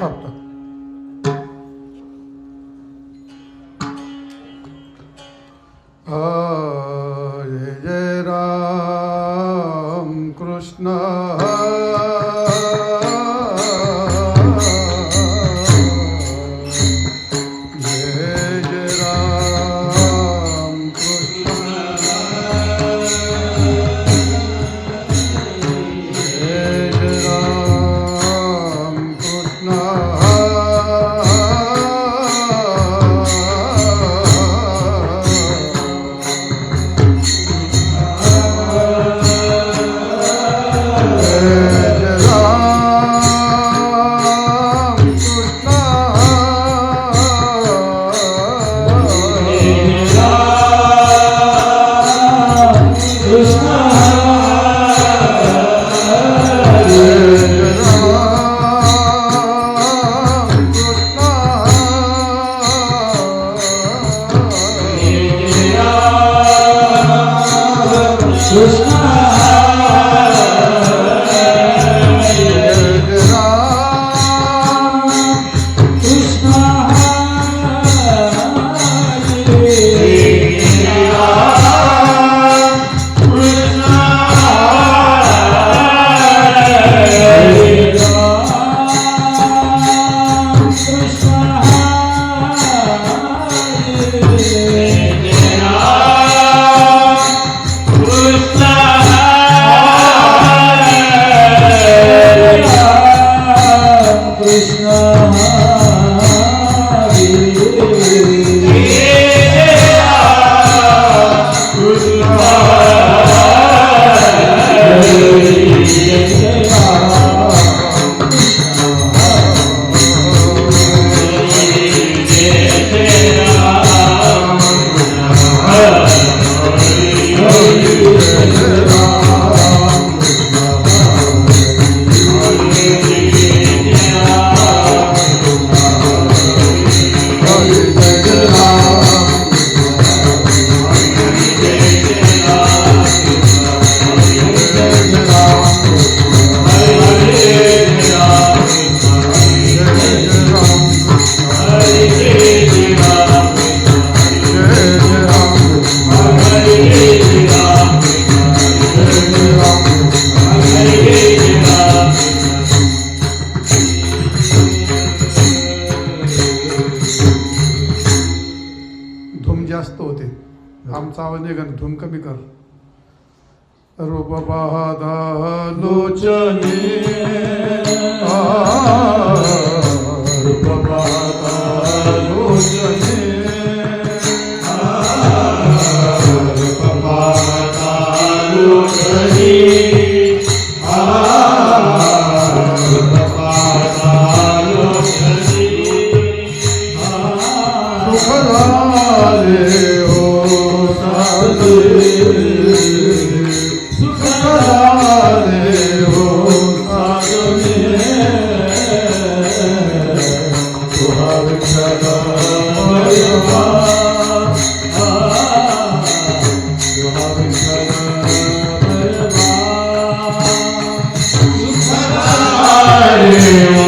थांबतो. जय जय राम कृष्ण जास्त होते. आमचा आवाज नाही कर, धूम कमी कर. रूप पाहता लोचनी रूप पाहता लोचनी रूप पाहता लोचनी रूप पाहता लोचनी सुख झाले हो साधे सुख झाले हो साधे तुहा विठ्ठल तुहा विठ्ठल सुख झाले हो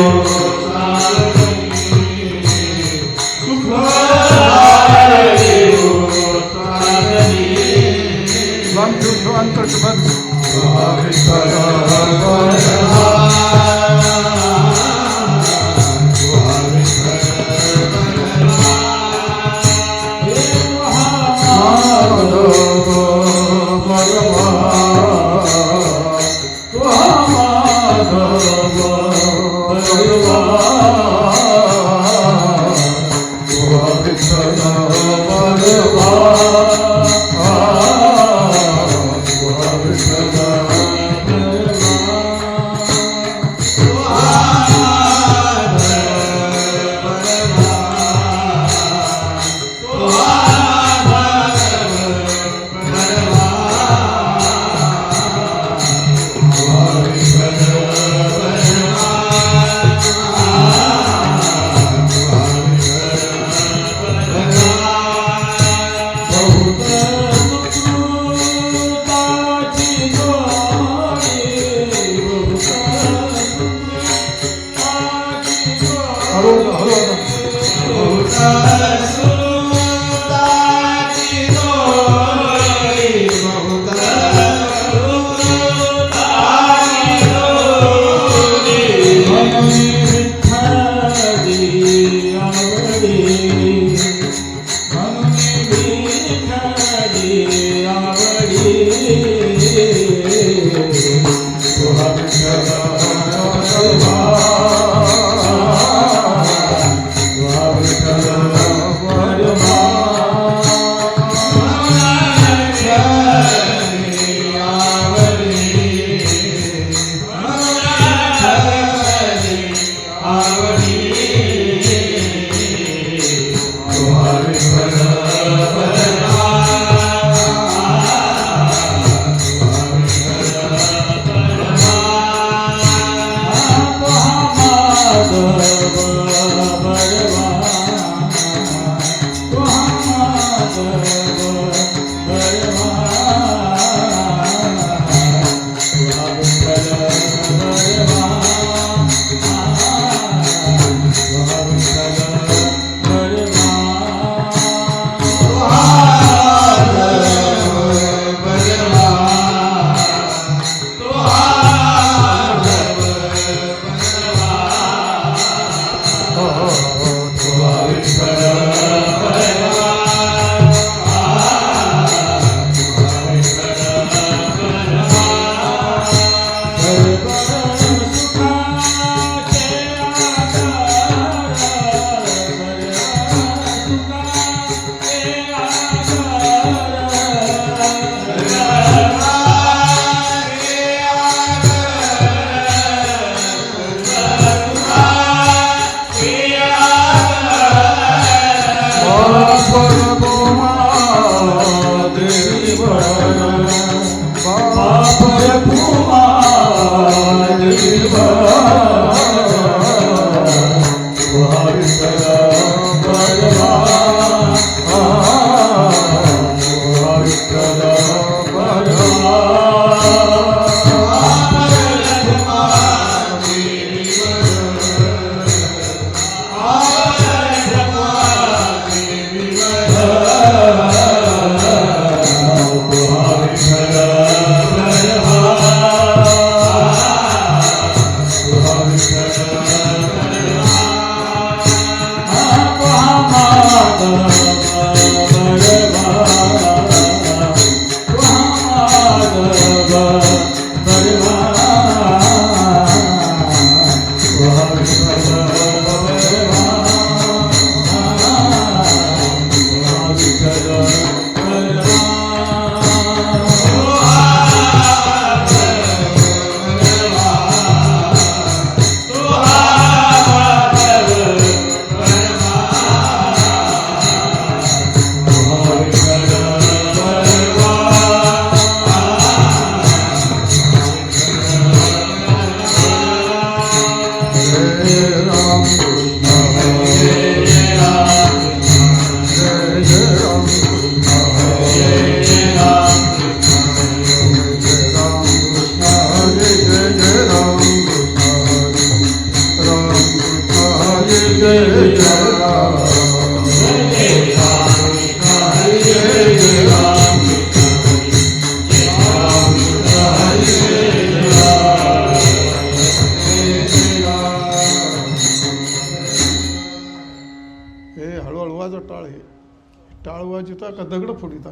टाळवाजिता का दगड फोडिता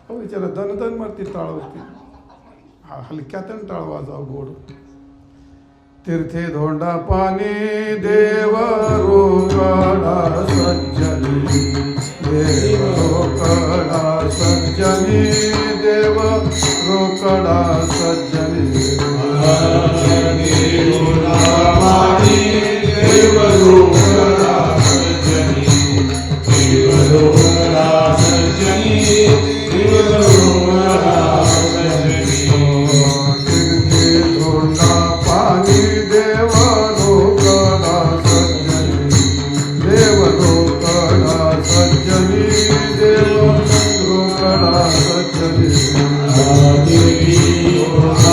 हो विचारा दन दन मारती टाळवती हलक्यातन टाळवा जाव गोड तीर्थे धोंडा पाणी देव रोकडा सज्जनी देव रोकडा सज्जनी देव रोकडा सज्जनी देव रोकडा Devi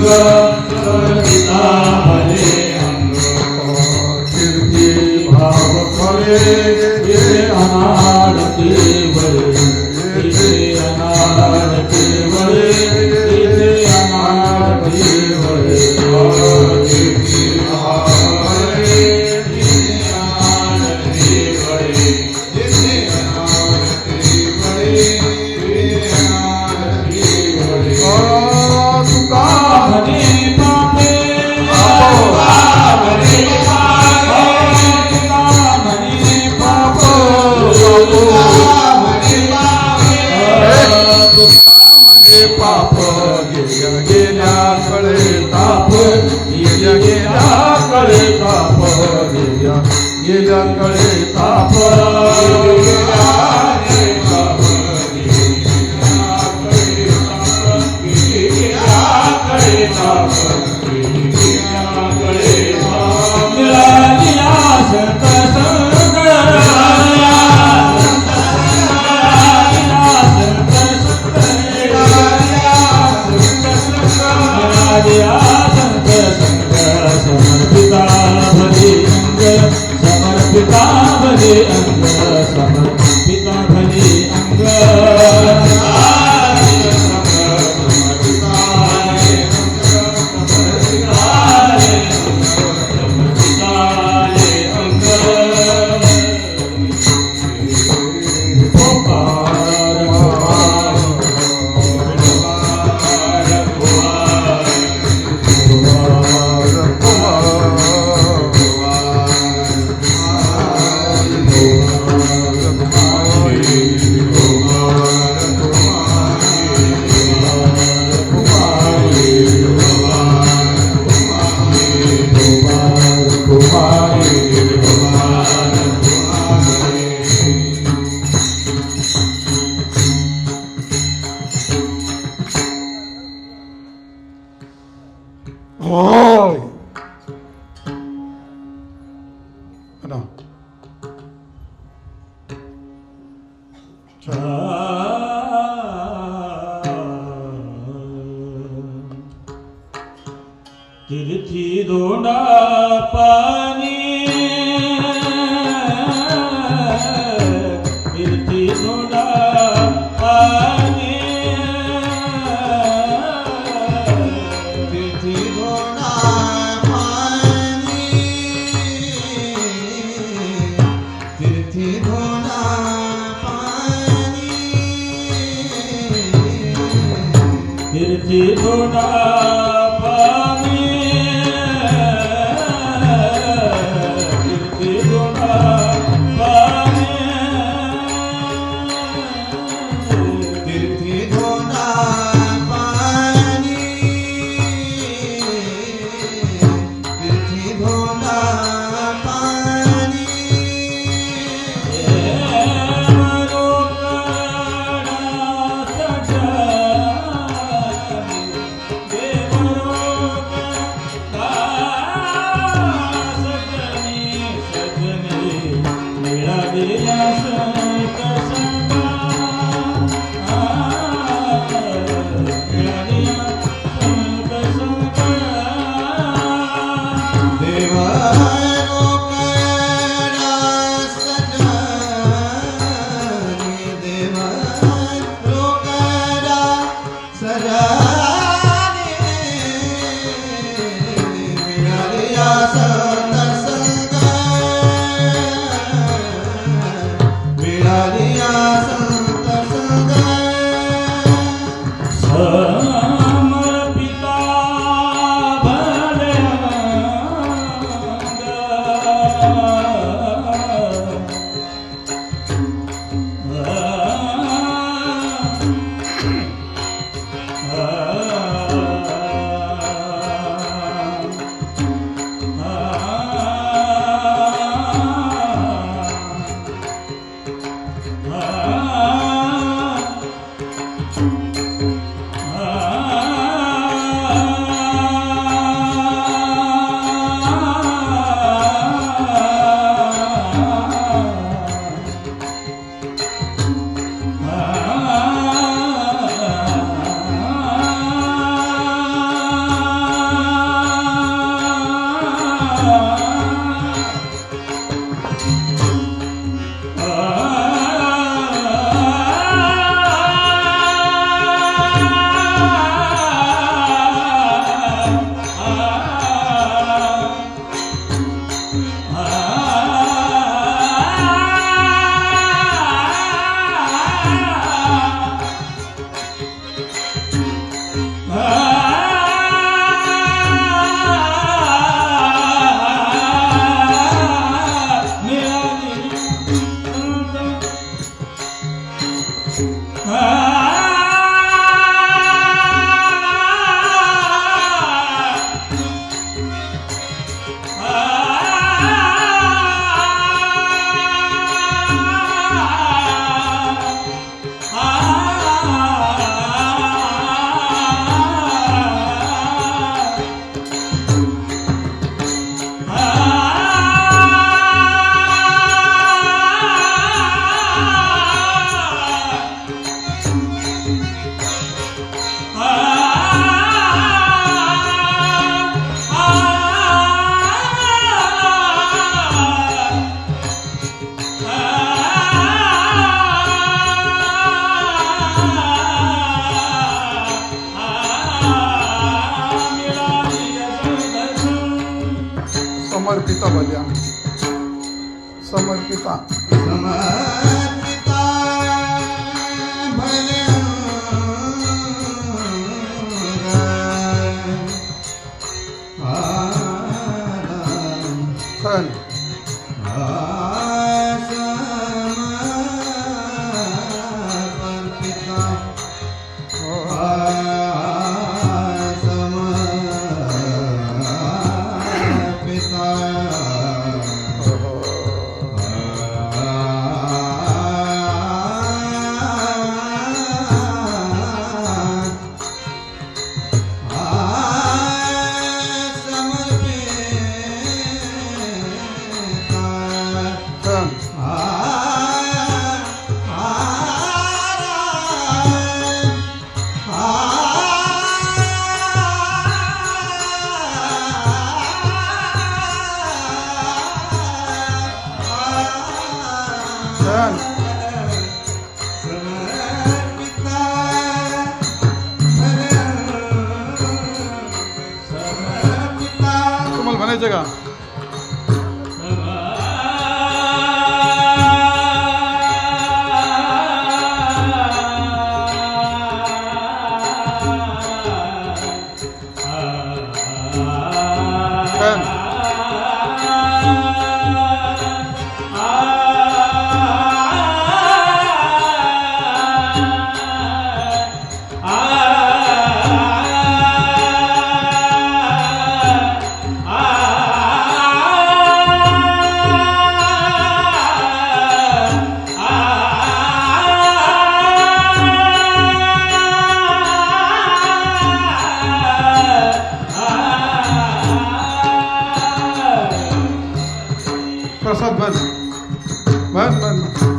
अंग समर्पिता भले अंग कीर्ती भाव फळे येथे अनारती वळे येथे अनारती वळे येथे अनारती वळे कीर्ती भाव फळे येथे अनारती वळे येथे अनारती वळे येथे अनारती वळे तुका म्हणे पापे तुका म्हणे पापे तुका म्हणे पापे तुका म्हणे पाप गेल्या गेल्या कळे ताप गेल्या गेल्या कळे ताप गेल्या गेल्या कळे ताप समर्पिता भले अंग समर्पिता भले अंग समर्पिता भले अंग होय ना तीर्थी दोंडा पाणी तीर्थी दोंडा पाणी तीर्थी दोंडा पाणी तीर्थी दोंडा पाणी तीर्थी दोंडा Ah समर्पिता भले आमची समर्पिता समर्पिता भले छान तुम्हाला म्हणायचं का प्रसाद बन बन बन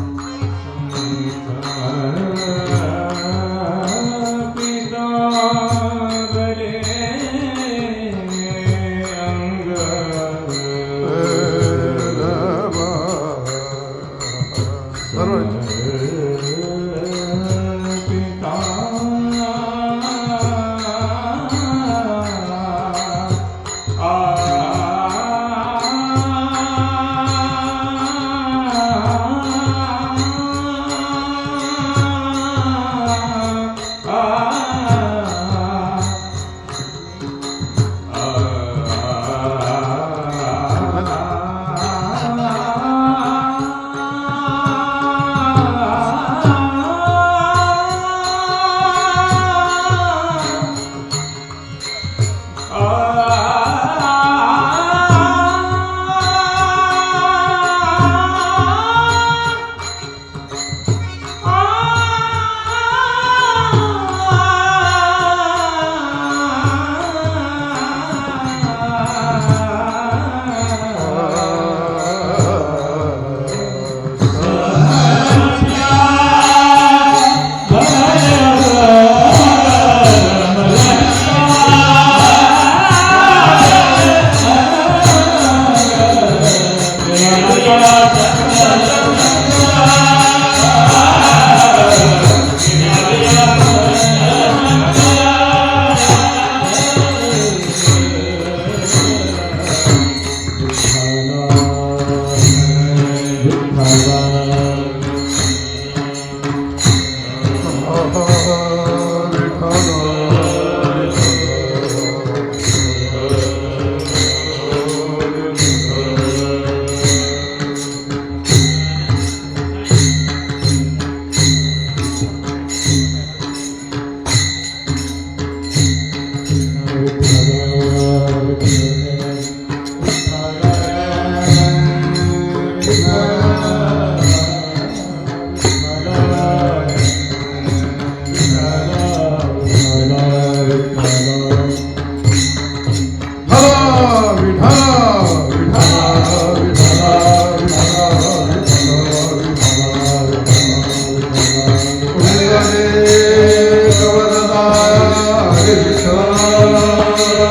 Hare Krishna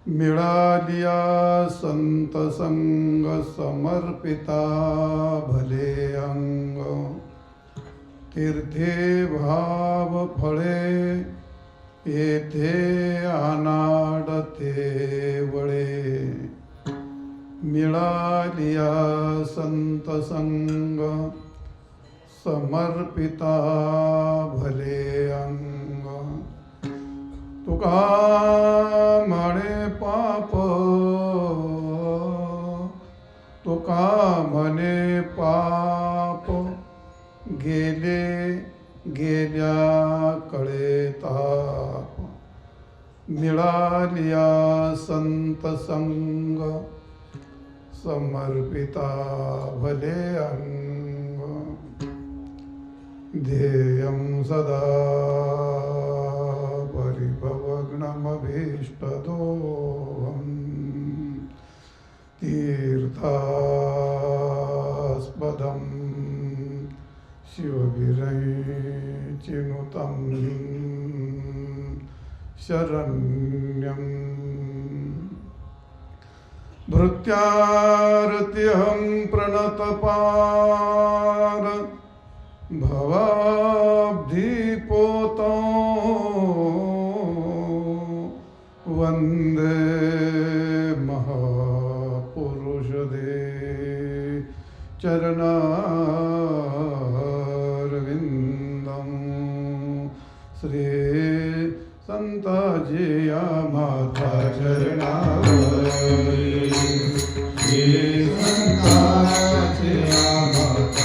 मिळालिया संत संग समर्पिता भले अंग तीर्थे भाव फळे येथे अनाडते वळे मिळालिया संत संग समर्पिता भले अंग तुका म्हणे पाप तुका म्हणे पाप गेले गेल्या कळे ताप मिळालिया संत संग समर्पिता भले अंग ध्येयं सदा परिभवग्नमभीष्टदोहम् तीर्थास्पदं शिवभिरचिनुतं शरण्यं भृत्यारत्यहं प्रणतपार भवाब्धिपोतो वन्दे महापुरुषदे चरणारविन्दं श्री संताजिया माता चरणावरी श्री संताजिया माता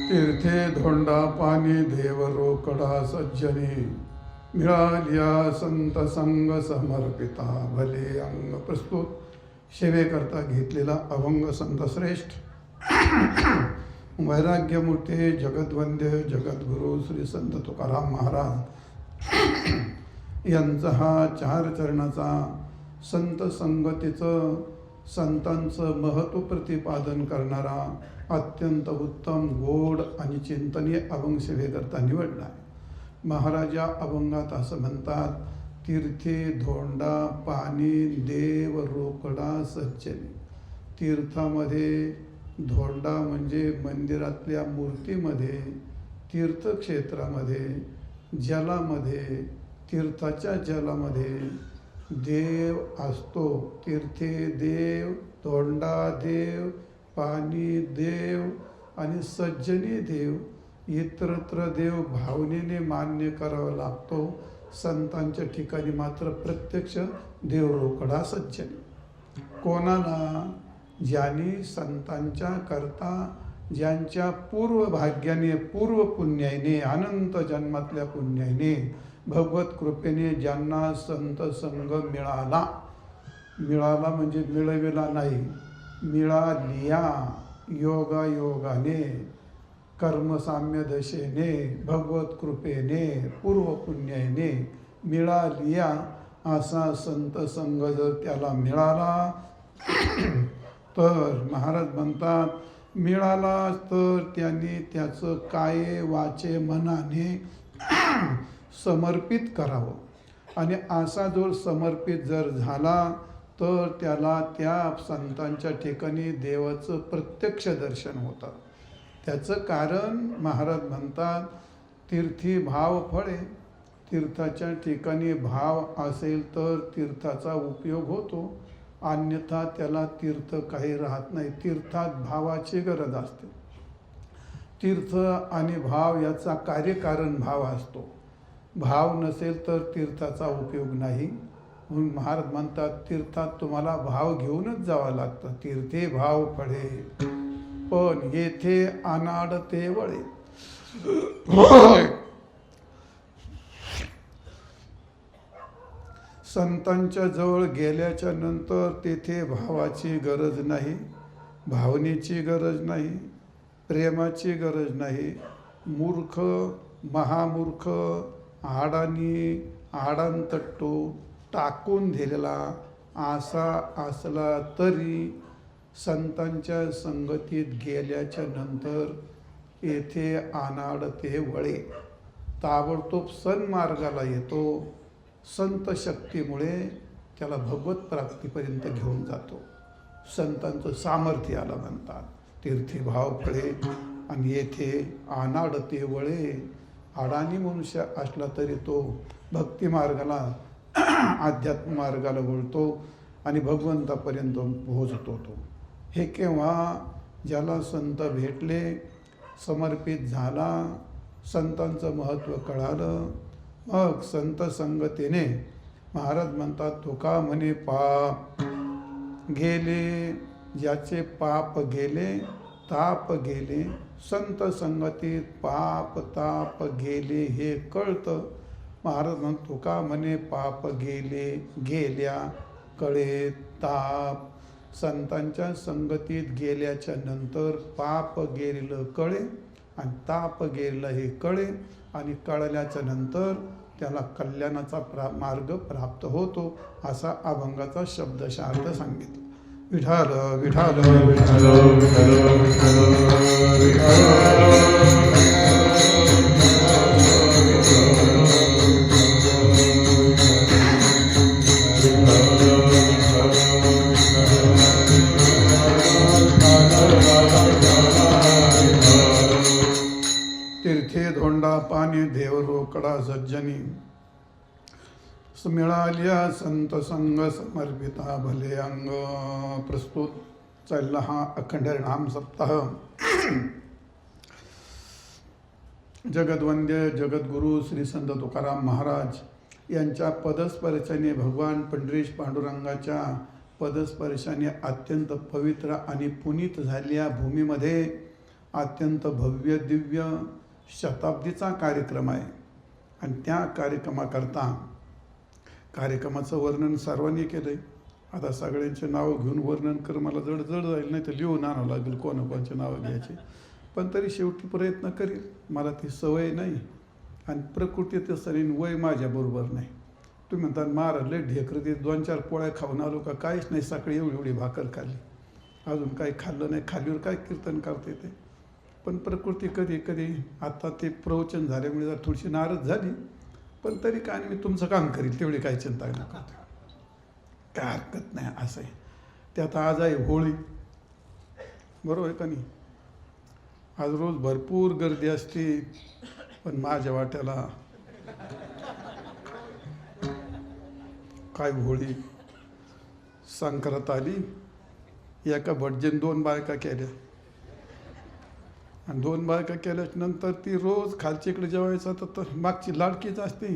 तीर्थे धोंडा पाणी देव रोकडा सज्जनी मिळालिया संत संग समर्पिता भले अंग. प्रस्तुत सेवेकरता घेतलेला अभंग संत श्रेष्ठ वैराग्यमूर्ती जगद्वंद्य जगद्गुरु श्री संत तुकाराम महाराज यांचा हा 4 चरणाचा संत संगतीचं संतांचं महत्त्व प्रतिपादन करणारा अत्यंत उत्तम गोड आणि चिंतनीय अभंग सेवेकरता निवडला. महाराज या अभंगात असं म्हणतात, तीर्थे धोंडा पाणी देव रोकडा सज्जनी. तीर्थामध्ये धोंडा म्हणजे मंदिरातल्या मूर्तीमध्ये, तीर्थक्षेत्रामध्ये, जलामध्ये, तीर्थाच्या जलामध्ये देव असतो. तीर्थे देव, धोंडा देव, पाणी देव आणि सज्जनी देव. इतरत्र देव भावनेने मान्य करावा लागतो. संतांच्या ठिकाणी मात्र प्रत्यक्ष देव रोकडा सज्जनी. कोणाला? ज्यांनी संतांच्या करता ज्यांच्या पूर्व भाग्याने, पूर्व पुण्याने, अनंत जन्मातल्या पुण्याने, भगवत कृपेने ज्यांना संत संग मिळाला. मिळाला म्हणजे मिळविला नाही, मिळालिया योगायोगाने, कर्मसाम्य दशेने, भगवत कृपेने, पूर्व पुण्याने मिळालिया असा संत संग जर त्याला मिळाला तर महाराज म्हणतात, मिळाला तर त्यांनी त्याचं काये वाचे मनाने समर्पित करावं. आणि असा जो समर्पित जर झाला तर त्याला त्या संतांच्या ठिकाणी देवाचं प्रत्यक्ष दर्शन होतं. त्याचं कारण महाराज म्हणतात, तीर्थी भाव फळे. तीर्थाच्या ठिकाणी भाव असेल तर तीर्थाचा उपयोग होतो, अन्यथा त्याला तीर्थ काही राहत नाही. तीर्थात भावाची गरज असते. तीर्थ आणि भाव याचा कार्यकारण भाव असतो. भाव नसेल तर तीर्थाचा उपयोग नाही. म्हणून महाराज म्हणतात, तीर्थात तुम्हाला भाव घेऊनच जावं लागतं. तीर्थे भाव फळे, पण येथे अनाडते वळे. संतांच्या जवळ गेल्याच्या नंतर तेथे भावाची गरज नाही, भावनेची गरज नाही, प्रेमाची गरज नाही. मूर्ख, महामूर्ख, आडानी, आडांतट्टू, टाकून दिलेला असा असला तरी संतांच्या संगतीत गेल्याच्या नंतर येथे अनाडते वळे. ताबडतोब सन्मार्गाला येतो. संत शक्तीमुळे त्याला भगवत प्राप्तीपर्यंत घेऊन जातो. संतांचं सामर्थ्य याला म्हणतात. तीर्थी भाव फळे आणि येथे अनाडते वळे. अडाणी मनुष्य असला तरी तो भक्ती मार्गाला, अध्यात्म मार्गाला वळतो आणि भगवंतापर्यंत पोहोचतो. तो हे केव्हा? ज्याला संत भेटले, समर्पित झाला, संतांचं महत्त्व कळालं, मग संत संगतीने महाराज म्हणतात, तुका म्हणे पाप गेले, ज्याचे पाप गेले, ताप गेले. संत संगतीत पाप ताप गेले हे कळतं. महाराज म्हणतो, तुका म्हणे पाप गेले, गेल्या कळे ताप. संतांच्या संगतीत गेल्याच्या नंतर पाप गेलेलं कळे आणि ताप गेलेलं हे कळे, आणि कळल्याच्या नंतर त्याला कल्याणाचा मार्ग प्राप्त होतो. असा अभंगाचा शब्दशः अर्थ सांगितला. विठाल विठाल विठाल विठाल तीर्थे धोंडा पाणी देव रोकडा सज्जनी. मिळाल्या संत संग समर्पिता भले अंग. प्रस्तुत चालला हा अखंड नाम सप्ताह. जगद्वंद्य जगद्गुरु श्री संत तुकाराम महाराज यांच्या पदस्पर्शाने, भगवान पंढरीश पांडुरंगाच्या पदस्पर्शाने अत्यंत पवित्र आणि पुनीत झालेल्या भूमीमध्ये अत्यंत भव्य दिव्य शताब्दीचा कार्यक्रम आहे. आणि त्या कार्यक्रमाचं वर्णन सर्वांनी केलं आहे. आता सगळ्यांचे नावं घेऊन वर्णन कर मला जड जाईल, नाही तर लिहून आणावं लागेल कोणाकोणाचे नावं घ्यायचे. पण तरी शेवटी प्रयत्न करील. मला ती सवय नाही आणि प्रकृतीचं सरीन वय माझ्याबरोबर नाही. तुम्ही म्हणता महाराज लय ढेकरं ते 2-4 पोळ्या खाऊन आलो का? काहीच नाही. सकाळी एवढी भाकर खाल्ली, अजून काही खाल्लं नाही. खालीवर काय कीर्तन करता येते. पण प्रकृती कधी कधी, आता ते प्रवचन झाल्यामुळे जर थोडीशी नाराज झाली, पण तरी काय मी तुमचं काम करील, तेवढी काही चिंता नका, काय हरकत नाही. असं आहे. त्यात आज आहे होळी, बरोबर आहे का नाही? आज रोज भरपूर गर्दी असते, पण माझ्या वाट्याला काय होळी. संक्रांत आली, एका भटजीने 2 बायका केल्या, आणि 2 बायका केल्याच्या नंतर ती रोज खालची इकडे जेवायचं तर मागची लाडकीच असते.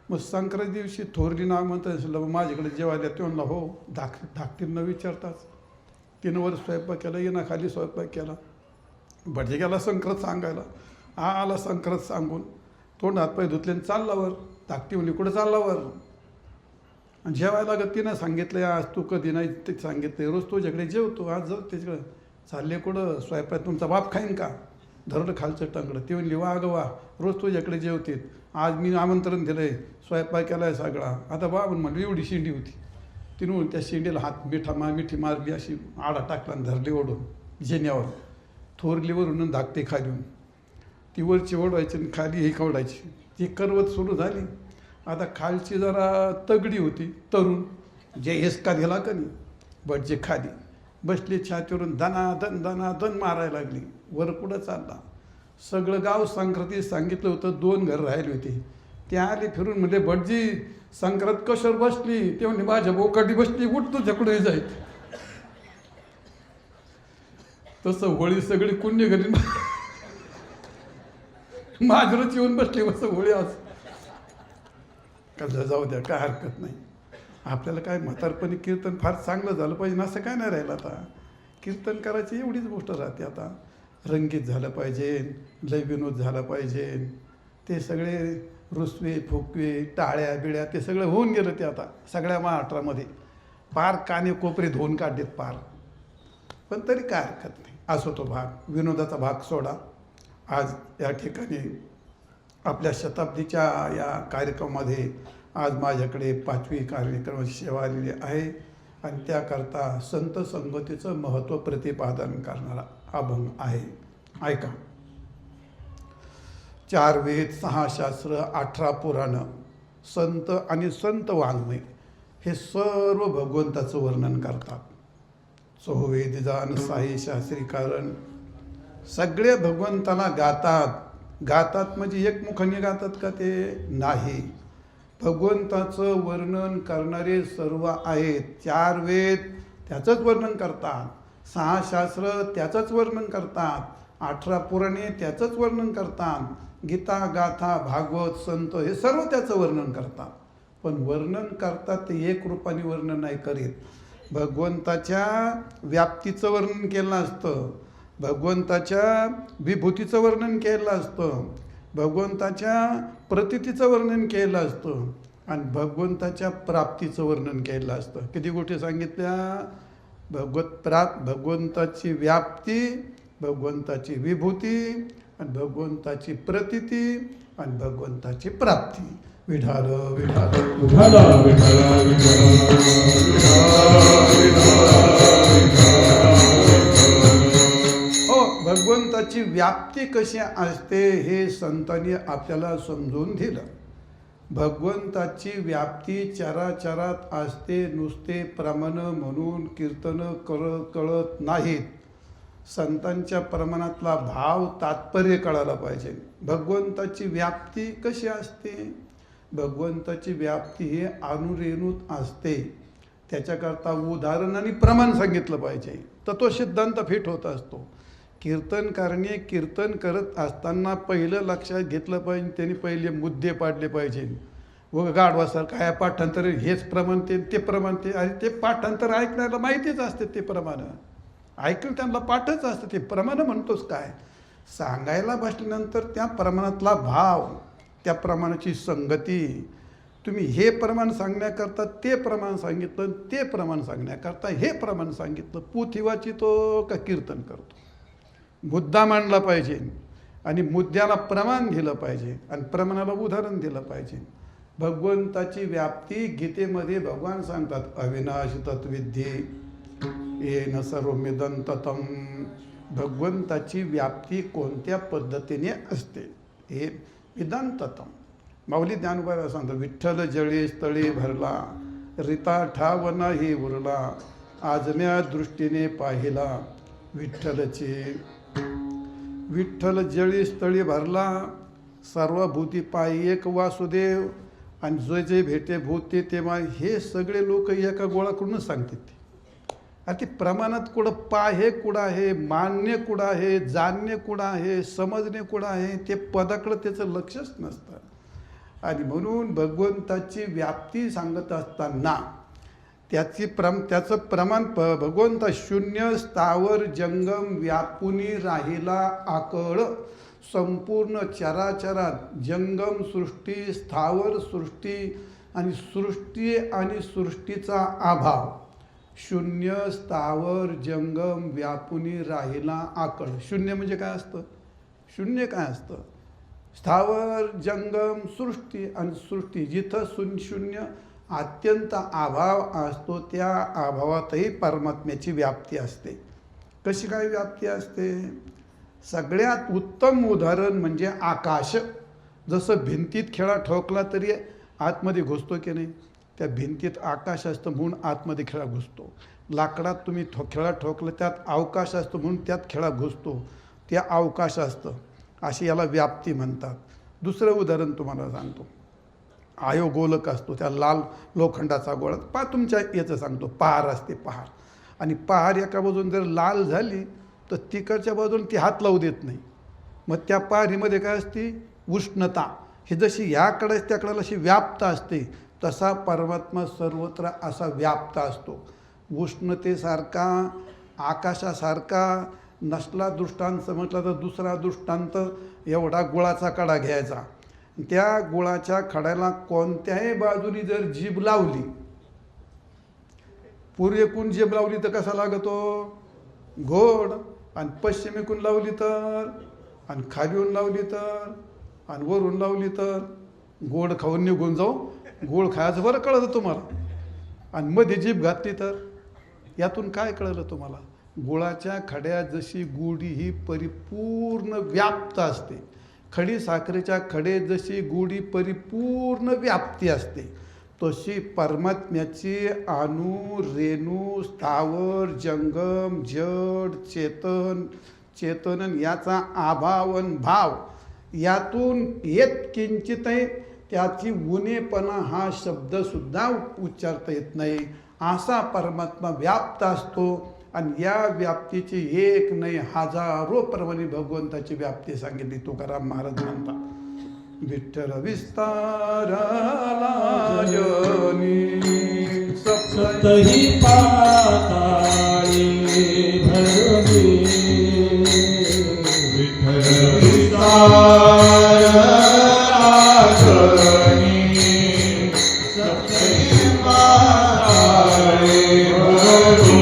मग संक्रांत दिवशी थोरली नाव म्हणतात, माझ्याकडे जेवायला ते म्हणला हो, धाकटीनं न विचारताच 3 वर स्वयंपाक केला, येणा खाली स्वयंपाक केला. भटजी गेला संक्रांत सांगायला, आला संक्रांत सांगून तोंड हातपाय धुतले चालला वर. धाकटी म्हणली कुठं चालला वर? आणि जेवायला लागत तिनं सांगितलं, आज तू कधी नाही ते सांगितलं, रोज तुझ्याकडे जेवतो, आज जाऊ त्याच्याकडे. चालले कुठं? स्वयंपाक तुमचा बाप खाईन का? धरलं खालचं टंगडं. ती म्हणली वा ग वा, रोज तुझ्याकडे जेवते, आज मी आमंत्रण दिलं आहे, स्वयंपाक केला आहे सगळा. आता बाबा म्हणली एवढी शेंडी होती. तिनं म्हणून त्या शेंडीला हात मिठी मारली, अशी आडा टाकला आणि धरली ओढून जेण्यावर. थोरलीवरून धाकटे खाली, ती वरची ओढवायची आणि खाली ही ओढायची. ती करवत सुरू झाली. आता खालची जरा तगडी होती, तरुण, जे हिसका दिला का नाही भटजी खाली बसली छातीवरून दनादन मारायला लागली. वर कुठं चालला. सगळं गाव संक्रांती सांगितलं होतं. 2 घर राहिले होते. ते आले फिरून म्हणजे भटजी संक्रांत कशावर बसली. ते म्हणजे माझ्या बोकाटी बसली. उठतो झकडे जायचं. तसं होळी सगळी कुण्य घरी माझ्यावरच येऊन बसली. असं होळी आज कसं जाऊ द्या, काय हरकत नाही. आपल्याला काय म्हातारपणी कीर्तन फार चांगलं झालं पाहिजे असं काय नाही राहिलं. आता कीर्तन करायची एवढीच गोष्ट राहते. आता रंगीत झालं पाहिजे, लय विनोद झाला पाहिजे. ते सगळे रुसवे फुकवे टाळ्या बिळ्या ते सगळं होऊन गेलं. ते आता सगळ्या महाराष्ट्रामध्ये पार काने कोपरे धुवून काढलेत पार. पण तरी काय हरकत नाही. असो तो भाग, विनोदाचा भाग सोडा. आज या ठिकाणी आपल्या शताब्दीच्या या कार्यक्रमामध्ये आज माझ्याकडे 5वी कार्यक्रमाची सेवा आलेली आहे आणि त्याकरता संत संगतीचं महत्त्व प्रतिपादन करणारा अभंग आहे. ऐका. 4 वेद 6 शास्त्र 18 पुराणं संत आणि संत वाङ्मय हे सर्व भगवंताचं वर्णन करतात. 4 वेद जान 6 शास्त्री कारण सगळे भगवंताला गातात म्हणजे एकमुखाने गातात का ते नाही. भगवंताचं वर्णन करणारे सर्व आहेत. 4 वेद त्याचंच वर्णन करतात, 6 शास्त्र त्याचंच वर्णन करतात, 18 पुराणे त्याचंच वर्णन करतात, गीता गाथा भागवत संत हे सर्व त्याचं वर्णन करतात. पण वर्णन करतात ते एक रूपाने वर्णन नाही करीत. भगवंताच्या व्याप्तीचं वर्णन केलं असतं, भगवंताच्या विभूतीचं वर्णन केलं असतं, भगवंताच्या प्रतीतीचं वर्णन केलं असतं आणि भगवंताच्या प्राप्तीचं वर्णन केलं असतं. किती गोष्टी सांगितल्या. भगवंताची व्याप्ती, भगवंताची विभूती आणि भगवंताची प्रतीती आणि भगवंताची प्राप्ती. विठाल विठाल विठाल विठाल भगवंताची व्याप्ती कशी असते हे संतांनी आपल्याला समजून दिलं. भगवंताची व्याप्ती चराचरात असते. नुसते प्रमाण म्हणून कीर्तन कळत नाहीत. संतांच्या प्रमाणातला भाव तात्पर्य कळायला पाहिजे. भगवंताची व्याप्ती कशी असते. भगवंताची व्याप्ती ही अणुरेणूत असते. त्याच्याकरता उदाहरण आणि प्रमाण सांगितलं पाहिजे तर तो सिद्धांत फिट होत असतो. कीर्तनकारने कीर्तन करत असताना पहिलं लक्षात घेतलं पाहिजे. त्यांनी पहिले मुद्दे पाडले पाहिजे. व गाढवासारखं काय पाठांतर हेच प्रमाण ते प्रमाण ते आणि ते पाठांतर ऐकण्याला माहितीच असते. ते प्रमाण ऐकलं त्यांना पाठच असतं. ते प्रमाण म्हणतोच काय सांगायला बसल्यानंतर त्या प्रमाणातला भाव, त्या प्रमाणाची संगती. तुम्ही हे प्रमाण सांगण्याकरता ते प्रमाण सांगितलं, ते प्रमाण सांगण्याकरता हे प्रमाण सांगितलं. पोथी वाचितो का कीर्तन करतो. मुद्दा मांडला पाहिजे आणि मुद्द्याला प्रमाण दिलं पाहिजे आणि प्रमाणाला उदाहरण दिलं पाहिजे. भगवंताची व्याप्ती गीतेमध्ये भगवान सांगतात अविनाशी तत्विद्ये येन सर्वमिदं ततं. भगवंताची व्याप्ती कोणत्या पद्धतीने असते हे विदं ततं. माऊली ज्ञानोबा सांगतात विठ्ठल जळे स्थळे भरला रिता ठाव नाही उरला आजम्या दृष्टीने पाहिला विठ्ठलचे. विठ्ठल जळी स्थळी भरला सर्वभूती पायी एक वासुदेव आणि जे जे भेटे भूते तेव्हा हे सगळे लोक एका गोळाकडूनच सांगतात. आणि ते प्रमाणात कुठं पाहे कुठं आहे, मान्य कुठं आहे, जाणणे कुठं आहे, समजणे कुठं आहे ते पदाकडं त्याचं लक्षच नसतं. आणि म्हणून भगवंताची व्याप्ती सांगत असताना त्याचं प्रमाण भगवंत शून्य स्थावर जंगम व्यापुनी राहिला आकळ. संपूर्ण चराचरात जंगम सृष्टी स्थावर सृष्टी आणि सृष्टीचा अभाव. शून्य स्थावर जंगम व्यापुनी राहिला आकळ. शून्य म्हणजे काय असतं. शून्य काय असतं. स्थावर जंगम सृष्टी आणि सृष्टी जिथं शून्य अत्यंत अभाव असतो त्या अभावातही परमात्म्याची व्याप्ती असते. कशी काय व्याप्ती असते. सगळ्यात उत्तम उदाहरण म्हणजे आकाश. जसं भिंतीत खेळा ठोकला तरी आतमध्ये घुसतो की नाही. त्या भिंतीत आकाश असतं म्हणून आतमध्ये खिळा घुसतो. लाकडात तुम्ही खिळा ठोकलं त्यात अवकाश असतो म्हणून त्यात खिळा घुसतो. त्या अवकाश असतं. अशी याला व्याप्ती म्हणतात. दुसरं उदाहरण तुम्हाला सांगतो. आयोगोलक असतो, त्या लाल लोखंडाचा गोळा तुमच्या याचं सांगतो, पहार असते पहार. आणि पहार एका बाजून जर लाल झाली तर तिकडच्या बाजून ती हात लावू देत नाही. मग त्या पहारीमध्ये काय असते? उष्णता. ही जशी ह्याकडे त्याकडे अशी व्याप्त असते तसा परमात्मा सर्वत्र असा व्याप्त असतो. उष्णतेसारखा, आकाशासारखा नसला दृष्टांत समजला तर दुसरा दृष्टांत एवढा गुळाचा कडा घ्यायचा. त्या गुळाच्या खड्याला कोणत्याही बाजूनी जर जीभ लावली, पूर्वेकून जीभ लावली तर कसा लागतो? गोड. आणि पश्चिमेकून लावली तर, आणि खालीहून लावली तर, आणि वरून लावली तर गोड खाऊन निघून जाऊ. गोड खायचं बरं कळलं तुम्हाला. आणि मध्ये जीभ घातली तर यातून काय कळलं तुम्हाला? गुळाच्या खड्यात जशी गुढी ही परिपूर्ण व्याप्त असते, खडी साखरेच्या खडे जशी गुढी परिपूर्ण व्याप्ती असते, तशी परमात्म्याची अणु, रेणू, स्थावर, जंगम, जड, चेतन याचा अभावन भाव यातून येत किंचितही त्याची उणेपणा हा शब्दसुद्धा उच्चारता येत नाही. असा परमात्मा व्याप्त असतो. आणि या व्याप्तीची एक नाही हजारो प्रमाणे भगवंताची व्याप्ती सांगितली. तुकाराम महाराज म्हणतात, विठ्ठल विस्तारला जनी सप्तही पाताळी धरली, विठ्ठल विस्तारला जनी सप्तही पाताळी धरली.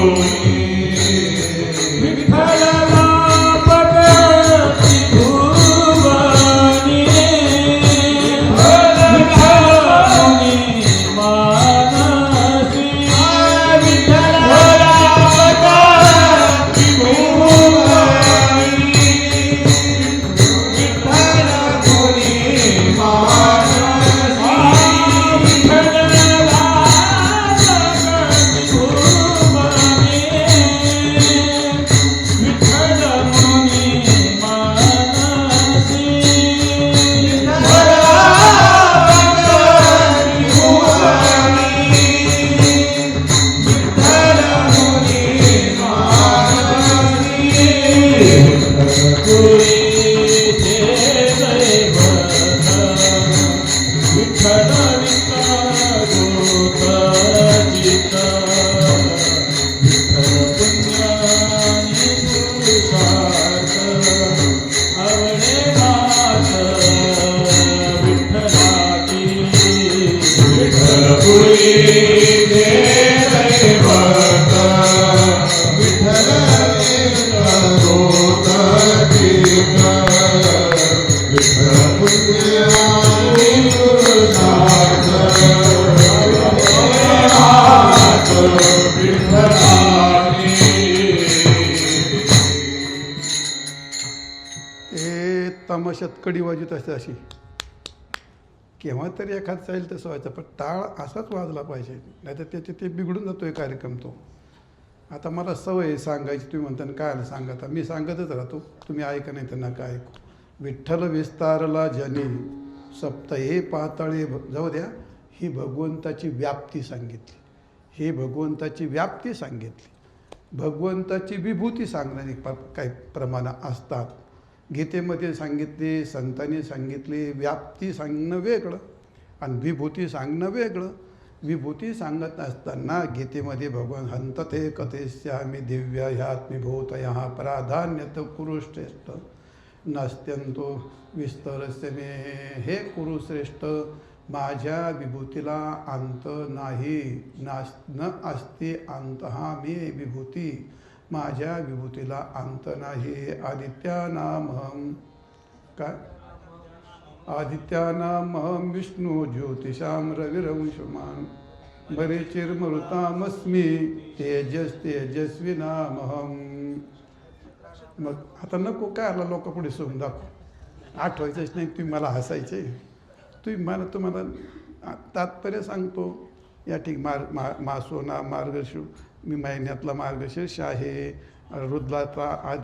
तमाशात कडी वाजत असते अशी, केव्हा तरी एखाद चालेल तसं व्हायचं, पण टाळ असाच वाजला पाहिजे, नाहीतर त्याचे ते बिघडून जातो आहे कार्यक्रम तो. आता मला सवय सांगायची, तुम्ही म्हणता काय सांगा, आता मी सांगतच राहतो, तुम्ही ऐका नाही तर नका ऐकू. विठ्ठल विस्तारला जनी सप्तहे पाताळे, जाऊ द्या, ही भगवंताची व्याप्ती सांगितली, ही भगवंताची व्याप्ती सांगितली. भगवंताची विभूती सांगणारी काही प्रमाणं असतात. गीतेमध्ये सांगितले, संतांनी सांगितले. व्याप्ती सांगणं वेगळं आणि विभूती सांगणं वेगळं. विभूती सांगत असताना गीतेमध्ये भगवान हंतते कथेस्यामी दिव्या ह्यात्मीभूतयः प्राधान्यत कुरुश्रेष्ठ नस्त्यंतो विस्तरस्य मे. हे कुरुश्रेष्ठ, माझ्या विभूतीला अंत नाही, न अस्ति अंतहा मे विभूती, माझ्या विभूतीला अंत नाही. आदित्यानामहं काय आदित्यानामहं विष्णू ज्योतिषां रविरंशुमान् बरेचिर्मरुतामस्मी तेजस्विनामहं. मग आता नको काय आला लोक पुढे सोडून दाखव, आठवायचंच नाही. तुम्ही मला हसायचे, तुम्हाला तात्पर्य सांगतो. या मासोना मार्गशीर्ष मी महिन्यातला मार्गशीर्ष आहे. रुद्रातला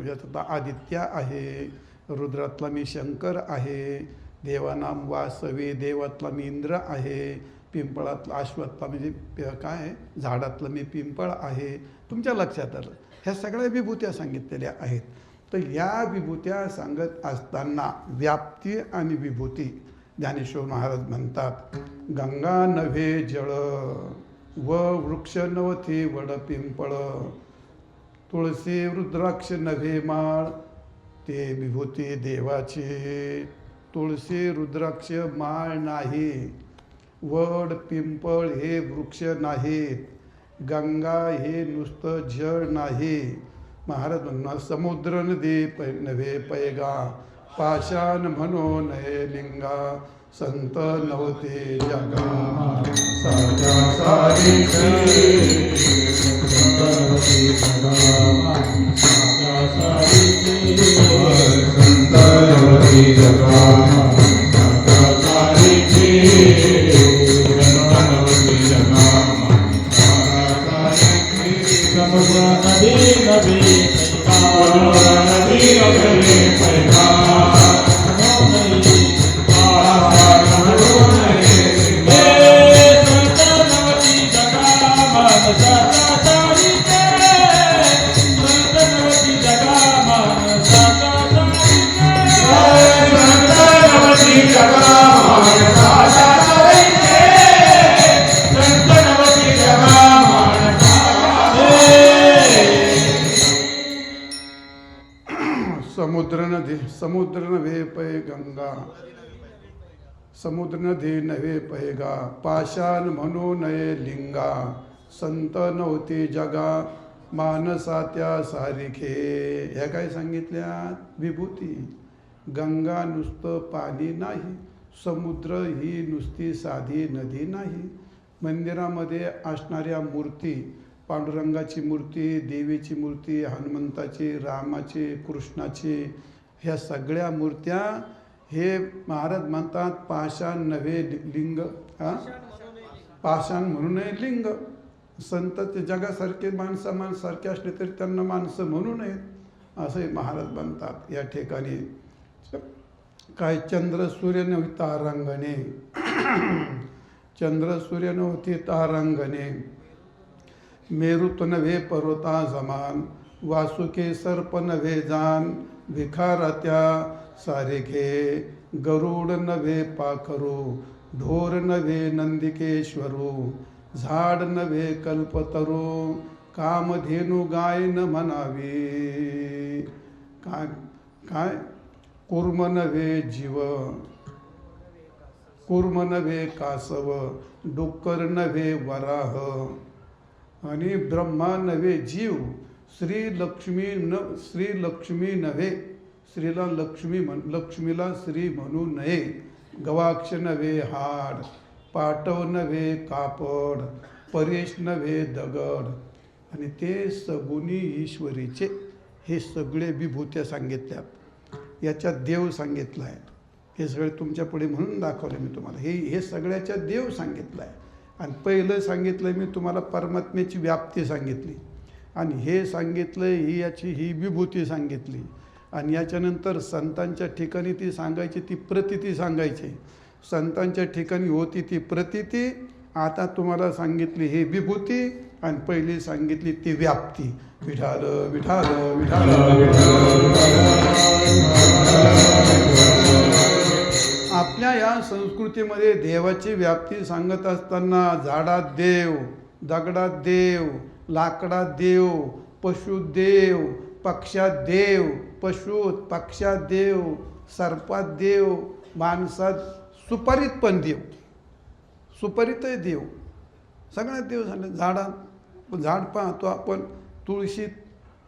यातला आदित्य आहे. रुद्रातला मी शंकर आहे. देवानाम वासवी देवातला मी इंद्र आहे. पिंपळातला अश्वत्थला म्हणजे काय आहे, झाडातलं मी पिंपळ आहे. तुमच्या लक्षात आलं. ह्या सगळ्या विभूत्या सांगितलेल्या आहेत. तर या विभूत्या सांगत असताना व्याप्ती आणि विभूती ज्ञानेश्वर महाराज म्हणतात, गंगा नव्हे जळ व वृक्ष नवथे वड पिंपळ, तुळशी रुद्राक्ष नव्हे माळ, ते विभूती देवाचे. तुळशी रुद्राक्ष माळ नाही, वड पिंपळ हे वृक्ष नाहीत, गंगा हे नुसतं जळ नाही. महाराज म्हणणार, समुद्र नदी नव्हे पैगा, पाषाण म्हणो नये लिंगा, संत नव्हते जगा साच्या सारीचे. समुद्र नव्हे पै गंगा, समुद्र नदी नव्हे पैगा, पाषाण म्हणू नये लिंगा, संत नव्हते जगा मानसा त्या सारिखे. ह्या काय सांगितल्या विभूती. गंगा नुसतं पाणी नाही, समुद्र ही नुसती साधी नदी नाही. मंदिरामध्ये असणाऱ्या मूर्ती, पांडुरंगाची मूर्ती, देवीची मूर्ती, हनुमंताची, रामाची, कृष्णाची, ह्या सगळ्या मूर्त्या हे महाराज म्हणतात पाषाण नव्हे लिंग, पाषाण म्हणू नये लिंग. संत ते जगासारखे माणसासारखे असले तरी त्यांना माणसं म्हणू नयेत असे महाराज म्हणतात. या ठिकाणी काय चंद्र सूर्य नव्हती तारांगणे, चंद्र सूर्य नव्हती तारांगणे, मेरुत नव्हे पर्वता समान, वासुके सर्प नव्हे जान, विखारात्या सारिखे, गरुड नव्हे पाखरू, ढोर नव्हे नंदिकेश्वरू, झाड नव्हे कल्पतरू, कामधेनु गाय न म्हणावी. काय काय कूर्म नव्हे जीव, कूर्म नव्हे कासव, डुक्कर नव्हे वराह, आणि ब्रह्मा नव्हे जीव, श्री लक्ष्मी नव्हे, श्रीला लक्ष्मीला श्री म्हणू नये, गवाक्ष नव्हे हाड, पाटव नव्हे कापड, परेश नव्हे दगड, आणि ते सगुणी ईश्वरीचे. हे सगळे विभूत्या सांगितल्यात. याच्यात देव सांगितला आहे. हे सगळे तुमच्या पुढे म्हणून दाखवले मी तुम्हाला. हे सगळ्याच्या देव सांगितलं आहे. आणि पहिलं सांगितलं मी तुम्हाला परमात्म्याची व्याप्ती सांगितली, आणि हे सांगितलं ही विभूती सांगितली, आणि याच्यानंतर संतांच्या ठिकाणी ती सांगायची, ती प्रतीती सांगायची. संतांच्या ठिकाणी होती ती प्रतीती, आता तुम्हाला सांगितली हे विभूती, आणि पहिली सांगितली ती व्याप्ती. विठाल विठाल विठाल. आपल्या या संस्कृतीमध्ये देवाची व्याप्ती सांगत असताना झाडात देव, दगडात देव, लाकडात देव, पशुत देव, पक्षात देव, पशुत पक्षात देव, सर्पात देव, माणसात, सुपारीत पण देव, सुपारीतही देव, सगळ्यात देव झाले. झाड पाहतो आपण, तुळशीत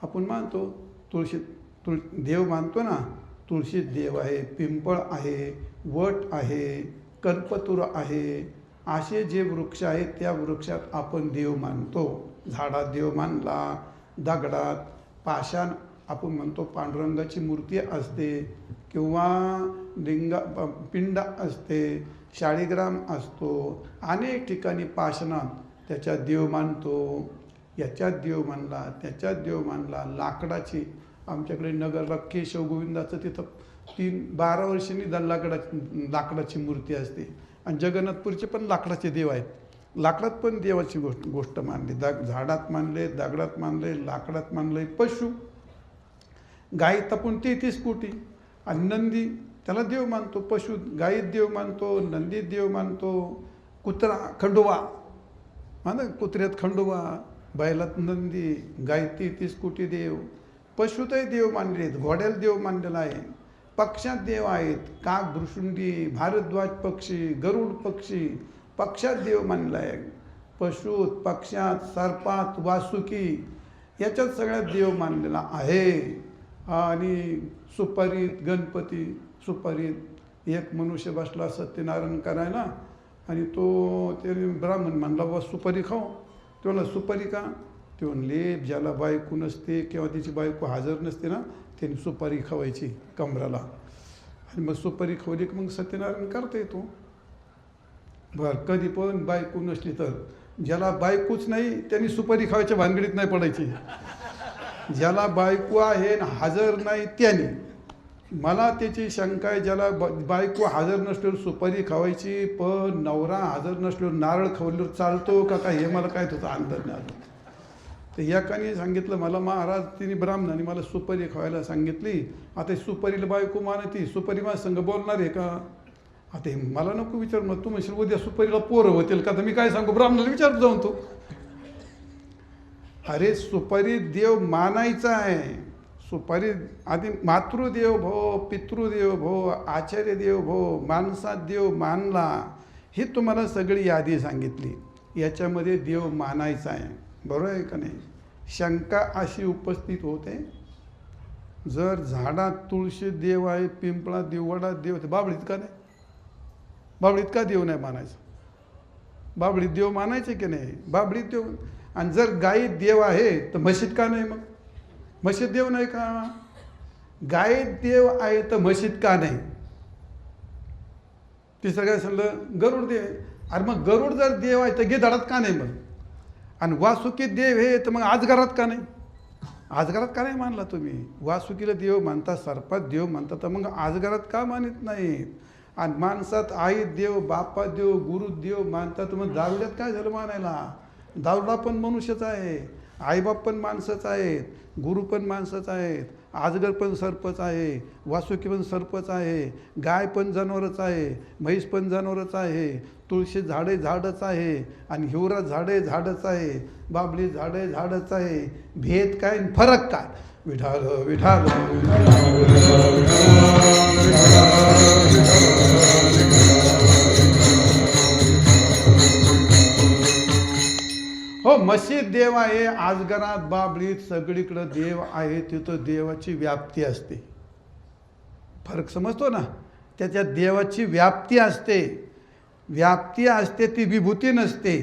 आपण मानतो, तुळशीत देव मानतो ना, तुळशीत देव आहे, पिंपळ आहे, वट आहे, कल्पतरू आहे. असे जे वृक्ष आहेत त्या वृक्षात आपण देव मानतो. झाडात देव मानला, दगडात, पाषाण आपण म्हणतो पांडुरंगाची मूर्ती असते, किंवा पिंड असते, शाळीग्राम असतो, अनेक ठिकाणी पाषाणात त्याच्यात देव मानतो, याच्यात देव मानला, त्याच्यात देव मानला. लाकडाची आमच्याकडे नगरला केशव गोविंदाचं तिथं 12 वर्षांनी लाकडाची मूर्ती असते. आणि जगन्नाथपूरचे पण लाकडाचे देव आहेत. लाकडात पण देवाची गोष्ट मानली. झाडात मानले, दगडात मानले, लाकडात मानले. पशु गाई तपून 33 कोटी. आणि नंदी त्याला देव मानतो. पशु गाईत देव मानतो, नंदीत देव मानतो. कुत्रा खंडोबा ना, कुत्र्यात खंडोबा, बैलात नंदी, गाईत 33 कोटी देव. पशुतही देव मानले आहेत. घोड्याला देव मानलेला आहे. पक्ष्यात देव आहेत. काक, भ्रुशुंडी, भारद्वाज पक्षी, गरुड पक्षी, पक्षात देव मानला आहे. पशुत, पक्ष्यात, सर्पात, वासुकी याच्यात सगळ्यात देव मानलेला आहे. आणि सुपारीत गणपती. सुपारीत एक मनुष्य बसला सत्यनारायण करायला आणि ते ब्राह्मण म्हणला बाबा सुपारी खाऊ. तो म्हणला सुपारी का? ते म्हणले ज्याला बायको नसते किंवा त्याची बायको हजर नसते ना, त्यांनी सुपारी खावायची कमराला. आणि मग सुपारी खावली की मग सत्यनारायण करता येतो. बरं, कधी पण बायको नसली तर ज्याला बायकोच नाही त्यांनी सुपारी खावायच्या भानगडीत नाही पडायची. ज्याला बायको आहे ना हजर नाही त्याने. मला त्याची शंका आहे, ज्याला बायको हजर नसल्यावर सुपारी खावायची, पण नवरा हजर नसल्यावर नारळ खावल्यावर चालतो का काय, हे मला काय त्याचा अंदाज नाही आला. तर एकाने सांगितलं मला, महाराज तिने ब्राह्मणाने मला सुपारी खावायला सांगितली. आता सुपारीला बायको मानती, सुपारी माझ्या संग बोलणार आहे का? आता हे मला नको विचार. मग तू म्हणशील उद्या सुपारीला पोरं होतील का, तर मी काय सांगू? ब्राह्मणाला विचारतो जाऊन तो. अरे सुपारी देव मानायचा आहे. सुपारी आधी मातृदेव भो, पितृदेव भो, आचार्य देव भो, माणसात देव मानला. ही तुम्हाला सगळी यादी सांगितली. याच्यामध्ये देव मानायचा आहे. बरोबर आहे का नाही? शंका अशी उपस्थित होते, जर झाडात तुळशी देव आहे, पिंपळात देव, वडात देव, तर बाबळीत का नाही? बाबळीत का देव नाही मानायचा? बाबळीत देव मानायचे की नाही? बाबळीत देव. आणि जर गायीत देव आहे तर म्हशीत का नाही? मग म्हशीत देव नाही का? गायीत देव आहे तर म्हशीत का नाही? तिसरं काय सांगलं? गरुड देव. अरे मग गरुड जर देव आहे तर गिधाडात का नाही? मग आणि वासुकीत देव हे तर मग आजगरात का नाही? आजगरात का नाही मानला तुम्ही? वासुकीला देव मानता, सर्पात देव मानता, तर मग आजगरात का मानित नाही? आणि माणसात आई देव, बापा देव, गुरु देव मानता, तर मग दारुड्यात काय झालं मानायला? दारुडा पण मनुष्यच आहे, आईबाप पण माणसंच आहेत, गुरु पण माणसंच आहेत, आजगर पण सर्पच आहे, वासुकी पण सर्पच आहे, गाय पण जनावरच आहे, म्हैस पण जनावरच आहे, तुळशी झाडे झाडच आहे, आणि हिवरा झाडे झाडच आहे, बाबली झाडे झाडच आहे. भेद काय आणि फरक काय? विठाल विठाल हो. म्हशीत देव आहे, आजगरात, बाबळीत, सगळीकडं देव आहे. तिथं देवाची व्याप्ती असते. फरक समजतो ना? त्याच्यात देवाची व्याप्ती असते. व्याप्ती असते, ती विभूती नसते.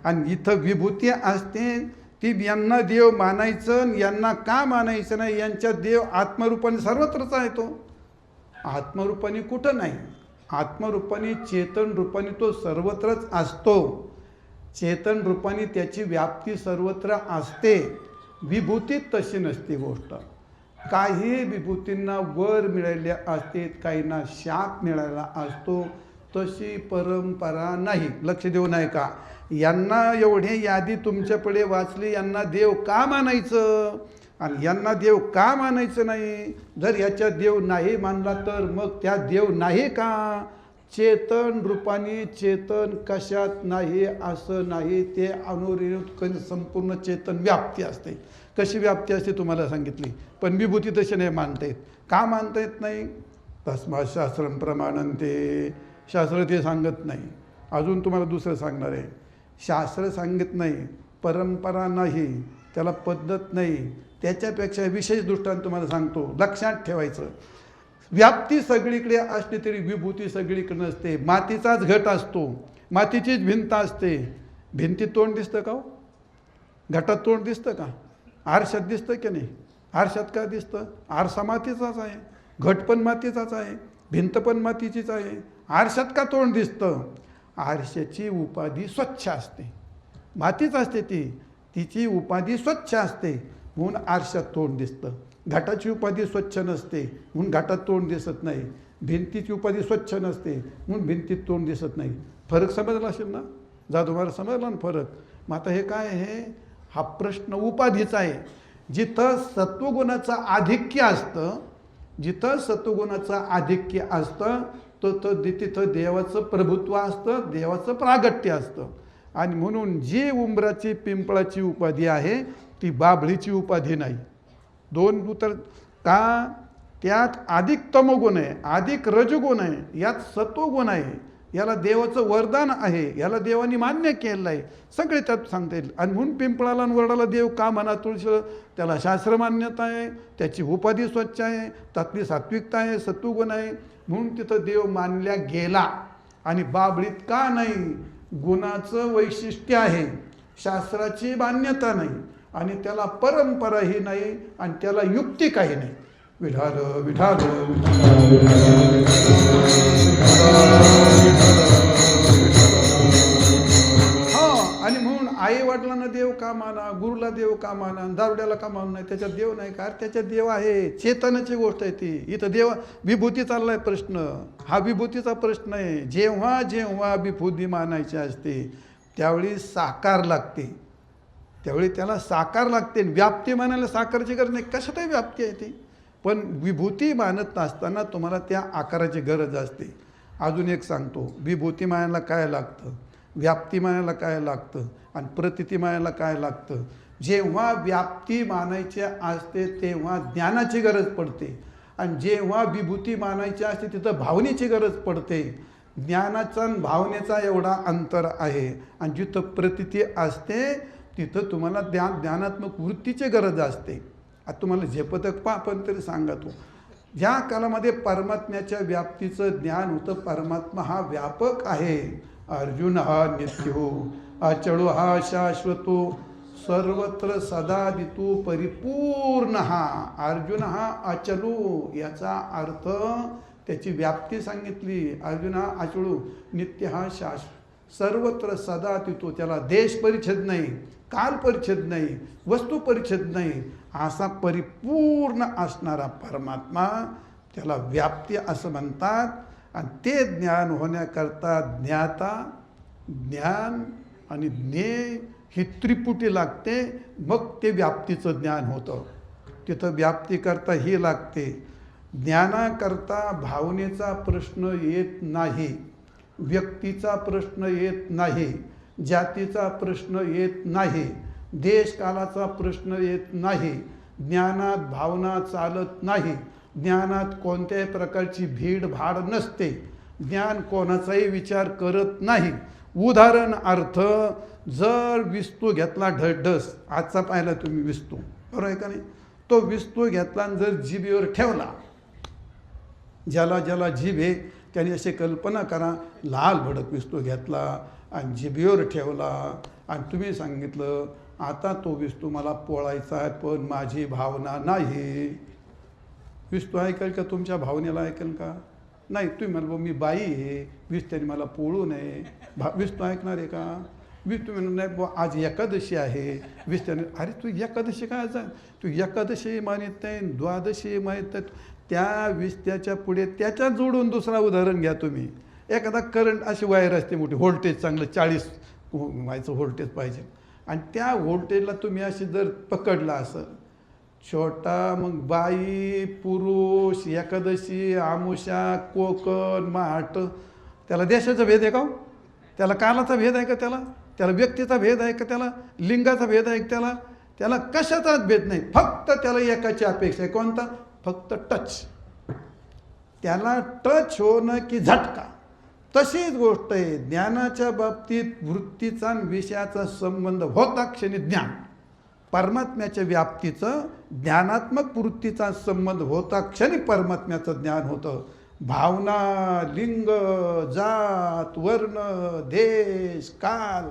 आणि इथं विभूती असते, ती यांना देव मानायचं, यांना का मानायचं नाही? यांच्या देव आत्मरूपाने सर्वत्रच आहे. तो आत्मरूपाने कुठं नाही. आत्मरूपाने, चेतन रूपाने तो सर्वत्रच असतो. चेतन रूपाने त्याची व्याप्ती सर्वत्र असते. विभूतीत तशी नसते गोष्ट. काही विभूतींना वर मिळालेल्या असते, काहींना शाप मिळालेला असतो. तशी परंपरा नाही. लक्ष देऊ नाही का? यांना एवढे यादी तुमच्याकडे वाचली, यांना देव का मानायचं आणि यांना देव का मानायचं नाही? जर याच्या देव नाही मानला तर मग त्या देव नाही का? चेतन रूपाने, चेतन कशात नाही असं नाही. ते अनुरित संपूर्ण चेतन व्याप्ती असते. कशी व्याप्ती असते तुम्हाला सांगितली. पण विभूती तशी नाही मानता येत. का मानता येत नाही? तस्मात् शास्त्रं प्रमाणन्ते. शास्त्र ते सांगत नाही. अजून तुम्हाला दुसरं सांगणार आहे. शास्त्र सांगत नाही, परंपरा नाही, त्याला पद्धत नाही. त्याच्यापेक्षा विशेष दृष्टांत तुम्हाला सांगतो, लक्षात ठेवायचं. व्याप्ती सगळीकडे असली तरी विभूती सगळीकडे नसते. मातीचाच घट असतो, मातीचीच भिंत असते. भिंतीत तोंड दिसतं का? घटात तोंड दिसतं का? आरशात दिसतं की नाही? आरशात का दिसतं? आरसा मातीचाच आहे, घट पण मातीचाच आहे, भिंत पण मातीचीच आहे. आरशात का तोंड दिसतं? आरशाची उपाधी स्वच्छ असते, मातीच असते ती, तिची उपाधी स्वच्छ असते म्हणून आरशात तोंड दिसतं. घाटाची उपाधी स्वच्छ नसते म्हणून घाटात तोंड दिसत नाही. भिंतीची उपाधी स्वच्छ नसते म्हणून भिंतीत तोंड दिसत नाही. फरक समजला असेल ना? जाधव महाराज समजला ना फरक? मग आता हे काय आहे? हा प्रश्न उपाधीचा आहे. जिथं सत्वगुणाचं आधिक्य असतं, जिथं सत्वगुणाचं आधिक्य असतं तिथं देवाचं प्रभुत्व असतं, देवाचं प्रागट्य असतं. आणि म्हणून जी उंबराची पिंपळाची उपाधी आहे ती बाभळीची उपाधी नाही. दोन उत्तर का? त्यात अधिक तमोगुण आहे, अधिक रजगुण आहे, यात सत्वगुण आहे. याला देवाचं वरदान आहे, याला देवाने मान्य केलेलं आहे, सगळे त्यात सांगता येईल. आणि म्हणून पिंपळाला आणि वरडाला देव का म्हणा? तुळशीला त्याला शास्त्र मान्यता आहे, त्याची उपाधी स्वच्छ आहे, त्यातली सात्विकता आहे, सत्वगुण आहे, म्हणून तिथं देव मानल्या गेला. आणि बाभळीत का नाही? गुणाचं वैशिष्ट्य आहे, शास्त्राची मान्यता नाही, आणि त्याला परंपराही नाही, आणि त्याला युक्ती काही नाही. विठाल विठाल हा. आणि म्हणून आई वडिलांना देव का माना, गुरुला देव का माना, दारुड्याला का मानू नाही? त्याच्यात देव नाही का? त्याच्यात देव आहे, चेतनाची गोष्ट आहे ती. इथं देव विभूती चाललाय प्रश्न, हा विभूतीचा प्रश्न आहे. जेव्हा जेव्हा विभूती मानायची असते त्यावेळी साकार लागते, त्यावेळी त्याला साकार लागते. व्याप्ती मानायला साकारची गरज नाही, कशातही व्याप्ती आहे ती. पण विभूती मानत नसताना तुम्हाला त्या आकाराची गरज असते. अजून एक सांगतो, विभूती मानायला काय लागतं, व्याप्ती मानायला काय लागतं, आणि प्रतिती मानायला काय लागतं. जेव्हा व्याप्ती मानायची असते तेव्हा ज्ञानाची गरज पडते, आणि जेव्हा विभूती मानायची असते तिथं भावनेची गरज पडते. ज्ञानाचा आणि भावनेचा एवढा अंतर आहे. आणि जिथं प्रतिती असते तिथं तुम्हाला ज्ञानात्मक वृत्तीची गरज असते. आता तुम्हाला झेपतक पा पण तरी सांगा तो, ज्या कालामध्ये परमात्म्याच्या व्याप्तीचं ज्ञान होतं, परमात्मा हा व्यापक आहे. अर्जुन हा नित्यो अचळो हा शाश्वतो सर्वत्र सदा दितो परिपूर्ण हा. अर्जुन हा अचलो, याचा अर्थ त्याची व्याप्ती सांगितली. अर्जुन हा अचळो, नित्य हा शाश्वत, सर्वत्र सदा तितो, त्याला देश परिच्छेद नाही, काल परिच्छेद नाही, वस्तू परिच्छेद नाही, असा परिपूर्ण असणारा परमात्मा, त्याला व्याप्ती असं म्हणतात. आणि ते ज्ञान होण्याकरता ज्ञाता, ज्ञान आणि ज्ञेय ही त्रिपुटी लागते, मग ते व्याप्तीचं ज्ञान होतं. तिथं व्याप्तीकरता ही लागते. ज्ञानाकरता भावनेचा प्रश्न येत नाही, व्यक्तीचा प्रश्न येत नाही, जातीचा प्रश्न येत नाही, देशकालाचा प्रश्न येत नाही. ज्ञानात भावना चालत नाही, ज्ञानात कोणत्याही प्रकारची भीडभाड नसते, ज्ञान कोणाचाही विचार करत नाही. उदाहरण अर्थ, जर विस्तू घेतला ढळढस, आजचा पाहिला तुम्ही विस्तू, बरोबर आहे का नाही? तो विस्तू घेतला आणि जर जिभेवर ठेवला, ज्याला ज्याला जीभ आहे त्याने अशी कल्पना करा, लाल भडक विस्तू घेतला आणि जिभेवर ठेवला, आणि तुम्ही सांगितलं आता तो विस्तू मला पोळायचा आहे पण माझी भावना नाही. विस्तू ऐकेल का? तुमच्या भावनेला ऐकेल का? नाही. तुम्ही म्हणा मी बाई आहे, विस्तूने मला पोळू नये, विस्तू ऐकणार आहे का? विस्तू म्हणून नाही बुवा आज एकादशी आहे, विस्तूने अरे तू एकादशी काय जा, तू एकादशी मानित नाही, द्वादशी मानित नाही. त्या विस्त्याच्या पुढे त्याच्यात जोडून दुसरा उदाहरण घ्या तुम्ही. एखादा करंट अशी वायर असते मोठी, व्होल्टेज चांगलं 40 व्हायचं व्होल्टेज पाहिजे, आणि त्या व्होल्टेजला तुम्ही अशी जर पकडला असं छोटा, मग बाई, पुरुष, एकादशी, आमुषा, कोकण, माठ, त्याला देशाचा भेद आहे का? त्याला कालाचा भेद आहे का? त्याला व्यक्तीचा भेद आहे का? त्याला लिंगाचा भेद आहे का? त्याला कशाचाच भेद नाही. फक्त त्याला एकाची अपेक्षा आहे, कोणता? फक्त टच. त्याला टच होणं की झटका. तशीच गोष्ट आहे ज्ञानाच्या बाबतीत. वृत्तीचा आणि विषयाचा संबंध होता क्षणी ज्ञान, परमात्म्याच्या व्याप्तीचं ज्ञानात्मक वृत्तीचा संबंध होता क्षणी परमात्म्याचं ज्ञान होतं. भावना, लिंग, जात, वर्ण, देश, काल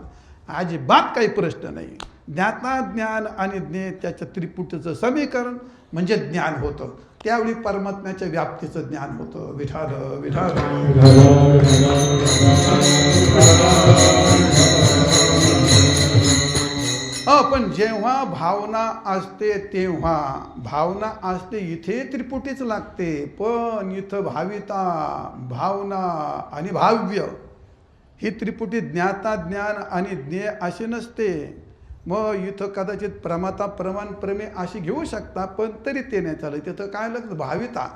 अजिबात काही प्रश्न नाही. ज्ञाता, ज्ञान आणि ज्ञेय त्याच्या त्रिपुटीचं समीकरण म्हणजे ज्ञान होतं. त्यावेळी परमात्म्याच्या व्याप्तीचं ज्ञान होतं. विठाल विठाल. पण जेव्हा भावना असते तेव्हा भावना असते इथे त्रिपुटीच लागते, पण इथं भाविता भावना आणि भाव्य ही त्रिपुटी ज्ञाता ज्ञान आणि ज्ञेय असे नसते. मग इथं कदाचित प्रमाता प्रमाण प्रमेय अशी घेऊ शकता, पण तरी ते नाही चालत. तिथं काय लागतं भाविता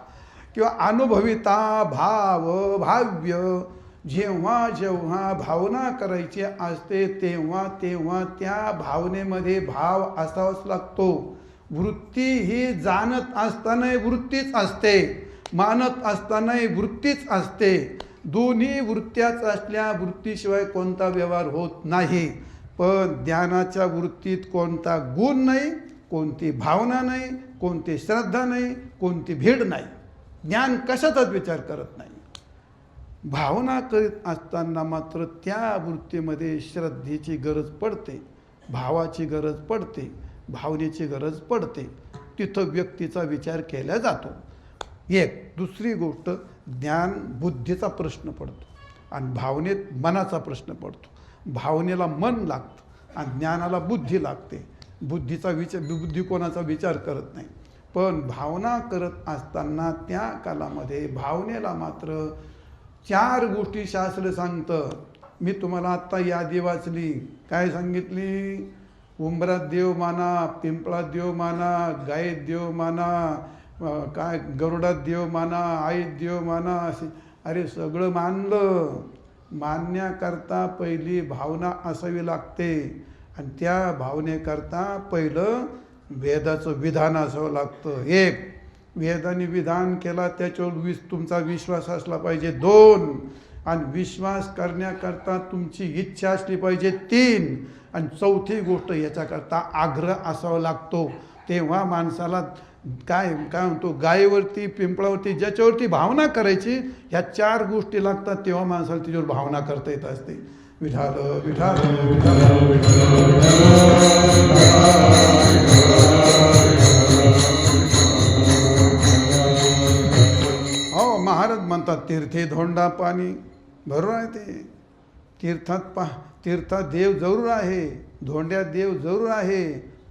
किंवा अनुभविता भाव भाव्य. जेव्हा जेव्हा भावना करायची असते तेव्हा तेव्हा त्या भावनेमध्ये भाव असावाच लागतो. वृत्ती ही जाणत असतानाही वृत्तीच असते, मानत असतानाही वृत्तीच असते. दोन्ही वृत्त्याच असल्या वृत्तीशिवाय कोणता व्यवहार होत नाही. पण ज्ञानाच्या वृत्तीत कोणता गुण नाही, कोणती भावना नाही, कोणती श्रद्धा नाही, कोणती भीड नाही. ज्ञान कशाचाच विचार करत नाही. भावना करीत असताना मात्र त्या वृत्तीमध्ये श्रद्धेची गरज पडते, भावाची गरज पडते, भावनेची गरज पडते. तिथं व्यक्तीचा विचार केला जातो. एक दुसरी गोष्ट, ज्ञान बुद्धीचा प्रश्न पडतो आणि भावनेत मनाचा प्रश्न पडतो. भावनेला मन लागतं आणि ज्ञानाला बुद्धी लागते. बुद्धी कोणाचा विचार करत नाही. पण भावना करत असताना त्या कालामध्ये भावनेला मात्र 4 गोष्टी शास्त्र सांगतं. मी तुम्हाला आत्ता यादी वाचली. काय सांगितली? उंबरात देव माना, पिंपळात देव माना, गायीत देव माना, काय गरुडात देव माना, आईत देव माना. अरे सगळं मानलं. मानण्याकरता पहिली भावना असावी लागते आणि त्या भावनेकरता पहिलं वेदाचं विधान असावं लागतं. एक, वेदाने विधान केला त्याच्यावर तुमचा विश्वास असला पाहिजे. 2, आणि विश्वास करण्याकरता तुमची इच्छा असली पाहिजे. 3, आणि चौथी गोष्ट याच्याकरता आग्रह असावा लागतो. तेव्हा माणसाला काय म्हणतो, गायीवरती पिंपळावरती ज्याच्यावरती भावना करायची ह्या 4 गोष्टी लागतात. तेव्हा माणसाला तिच्यावर भावना करता येत असते. विठाल विठाल. हो, महाराज म्हणतात तीर्थे धोंडा पाणी. बरोबर आहे ते. तीर्थात देव जरूर आहे, धोंड्यात देव जरूर आहे,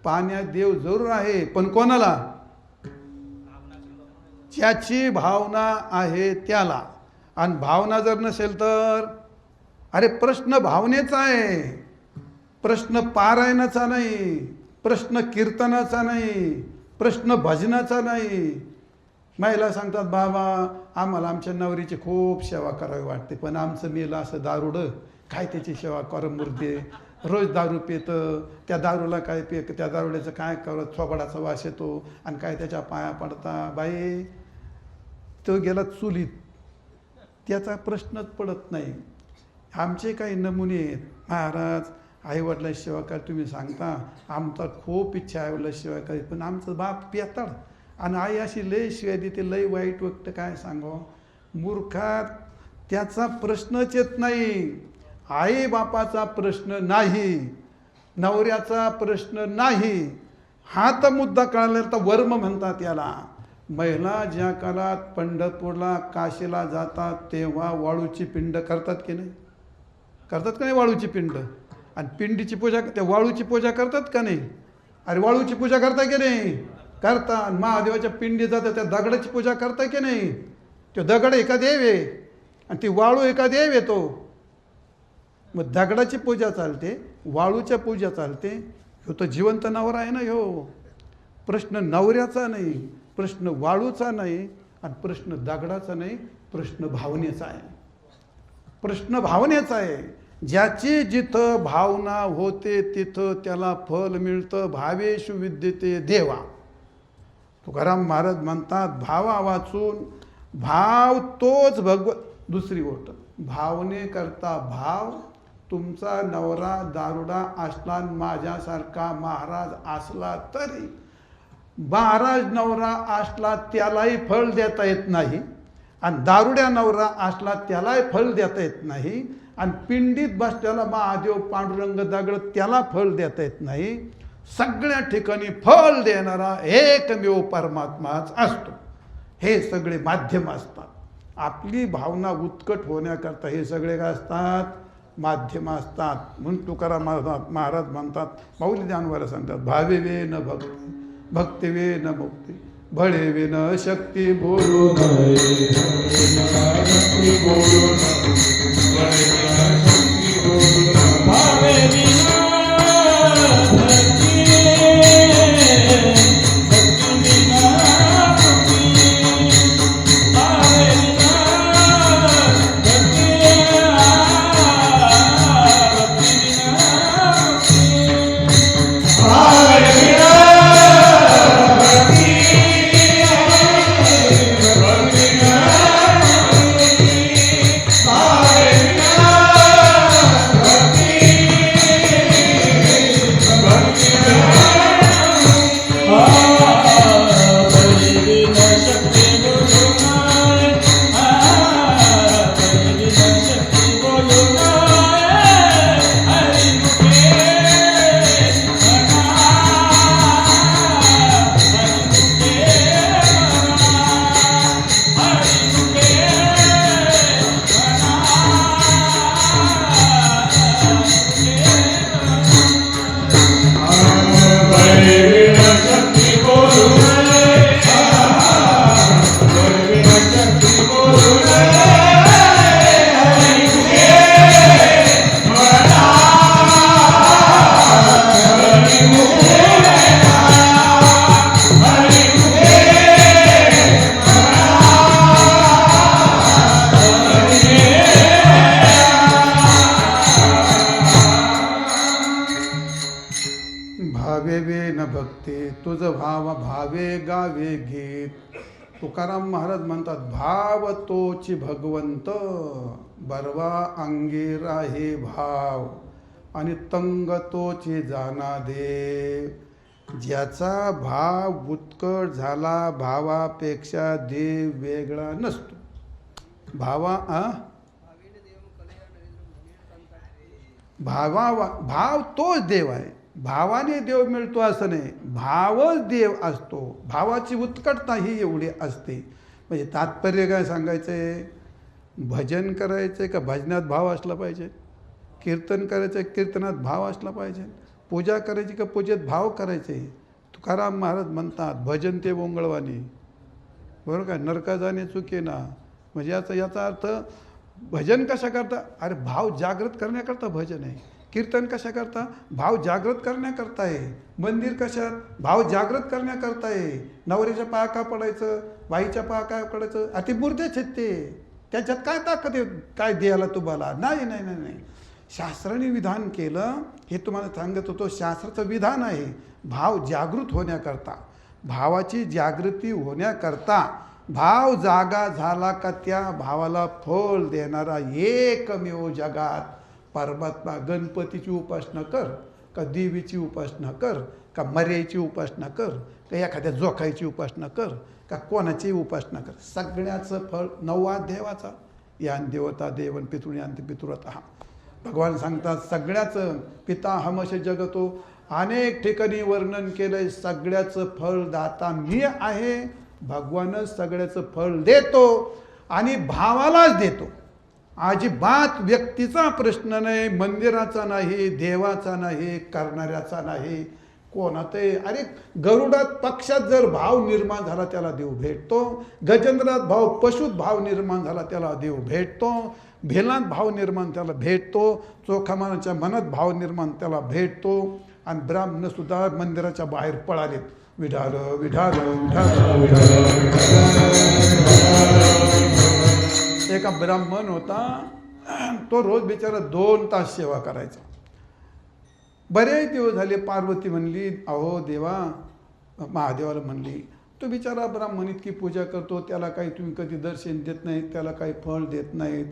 पाण्यात देव जरूर आहे. पण कोणाला? ज्याची भावना आहे त्याला. आणि भावना जर नसेल तर अरे प्रश्न भावनेचा आहे, प्रश्न पारायणाचा नाही, प्रश्न कीर्तनाचा नाही, प्रश्न भजनाचा नाही. महिला सांगतात, बाबा आम्हाला आमच्या नवरीची खूप सेवा करावी वाटते, पण आमचं मेलं असं दारुडं, काय त्याची सेवा कर मूर्ती. रोज दारू पितं, त्या दारूला काय त्या दारुड्याचं काय करत थोबाडाचा वास येतो आणि काय त्याच्या पाया पडता. बाई तो गेला चुलीत, त्याचा प्रश्नच पडत नाही. आमचे काही नमुने आहेत. महाराज आईवडिलाची सेवा काय तुम्ही सांगता, आमचा खूप इच्छा आईवडिलाची सेवा करायची, पण आमचं बाप पेताळ आणि आई अशी लय शिवाय देते, लय वाईट वाटतं. काय सांगावं मूर्खात, त्याचा प्रश्नच येत नाही. आई बापाचा प्रश्न नाही, नवऱ्याचा प्रश्न नाही. हा तर मुद्दा कळाला तर वर्म म्हणतात याला. महिला ज्या काळात पंढरपूरला काशीला जातात तेव्हा वाळूची पिंड करतात की नाही? करतात का नाही वाळूची पिंड? आणि पिंडीची पूजा, त्या वाळूची पूजा करतात का नाही? अरे वाळूची पूजा करता की नाही? करता. महादेवाच्या पिंडी जातात, त्या दगडाची पूजा करता की नाही? तो दगड एका देव आहे आणि ती वाळू एका देव येतो. मग दगडाची पूजा चालते, वाळूच्या पूजा चालते. ह्यो तर जिवंत नवरा आहे ना. ह्यो प्रश्न नवऱ्याचा नाही, प्रश्न वाळूचा नाही आणि प्रश्न दगडाचा नाही, प्रश्न भावनेचा आहे. प्रश्न भावनेचा आहे. ज्याची जिथं भावना होते तिथं त्याला फल मिळतं. भावेषु विद्यते देवा. तुकाराम महाराज म्हणतात, भावा वाचून भाव तोच भगवत. दुसरी गोष्ट, भावनेकरता भाव. तुमचा नवरा दारुडा असला, माझ्यासारखा महाराज असला तरी, महाराज नवरा असला त्यालाही फळ देता येत नाही आणि दारुड्या नवरा असला त्यालाही फळ देता येत नाही आणि पिंडीत बसल्याला महादेव पांडुरंग दगड त्याला फळ देता येत नाही. सगळ्या ठिकाणी फळ देणारा एकमेव परमात्माच असतो. हे सगळे माध्यम असतात. आपली भावना उत्कट होण्याकरता हे सगळे काय असतात? माध्यम असतात. म्हणून तुकाराम महाराज म्हणतात, माऊली ज्ञानवाला सांगतात, भावे वे न भक्ती, भक्ती वे न मुक्ती, बळे वे न शक्ती बोलू नये. भावे विना भक्ती, भक्ती विना मुक्ती. भावे विना भक्ती, भक्ती विना मुक्ती. भावे विना भावे वे न भक्ती, तुझ भाव भावे गावे गीत. तुकाराम महाराज म्हणतात, भाव तोची भगवंत, बरवा अंगी राहे भाव, आणि तंग तोची जाना देव. ज्याचा भाव उत्कट झाला, भावापेक्षा देव वेगळा नसतो. भाव तोच देव आहे. भावाने देव मिळतो असं नाही, भावच देव असतो. भावाची उत्कटता ही एवढी असते. म्हणजे तात्पर्य काय सांगायचं आहे? भजन करायचं का भजनात भाव असला पाहिजे, कीर्तन करायचं कीर्तनात भाव असला पाहिजे, पूजा करायची का पूजेत भाव करायचे. तुकाराम महाराज म्हणतात, भजन ते ओंगळवाणी, बरोबर का, नरका जाणे चुके ना. म्हणजे याचा अर्थ भजन कशा करता? अरे भाव जागृत करण्याकरता भजन आहे. कीर्तन कशा करता? भाव जागृत करण्याकरता आहे. मंदिर कशात? भाव जागृत करण्याकरता आहे. नवऱ्याच्या पाया का पडायचं, बाईच्या पाया काय पडायचं? अति मूर्तेच आहेत ते. त्याच्यात काय ताकद आहे काय द्यायला तुम्हाला? नाही नाही नाही नाही. शास्त्राने विधान केलं हे तुम्हाला सांगत होतो. शास्त्राचं विधान आहे भाव जागृत होण्याकरता, भावाची जागृती होण्याकरता. भाव जागा झाला का त्या भावाला फळ देणारा एकमेव जगात परमात्मा. गणपतीची उपासना कर, का देवीची उपासना कर, का मर्याची उपासना कर, का एखाद्या जोखाईची उपासना कर, का कोणाची उपासना कर, सगळ्याचं फळ नववा देवाचा. यान देवता देवन पितृ यांती पितृतः. भगवान सांगतात सगळ्याचं पिता हमश जगतो. अनेक ठिकाणी वर्णन केलंय. सगळ्याचं फळ दाता मी आहे. भगवानच सगळ्याचं फळ देतो आणि भावालाच देतो. अजिबात व्यक्तीचा प्रश्न नाही, मंदिराचा नाही, देवाचा नाही, करणाऱ्याचा नाही, कोणातही. अरे गरुडात पक्षात जर भाव निर्माण झाला त्याला देव भेटतो. गजेंद्रात भाव, पशुत भाव निर्माण झाला त्याला देव भेटतो. भेलात भाव निर्माण त्याला भेटतो. चोखामानाच्या मनात भाव निर्माण त्याला भेटतो. आणि ब्राह्मण सुद्धा मंदिराच्या बाहेर पळालेत, विढाल विढाल विढाल विढाल. एका ब्राह्मण होता, तो रोज बिचारा 2 तास सेवा करायचा. बरेच दिवस झाले. पार्वती म्हणली, अहो देवा, महादेवाला म्हणली, तो बिचारा ब्राह्मण इतकी पूजा करतो, त्याला काही तुम्ही कधी दर्शन देत नाहीत, त्याला काही फळ देत नाहीत.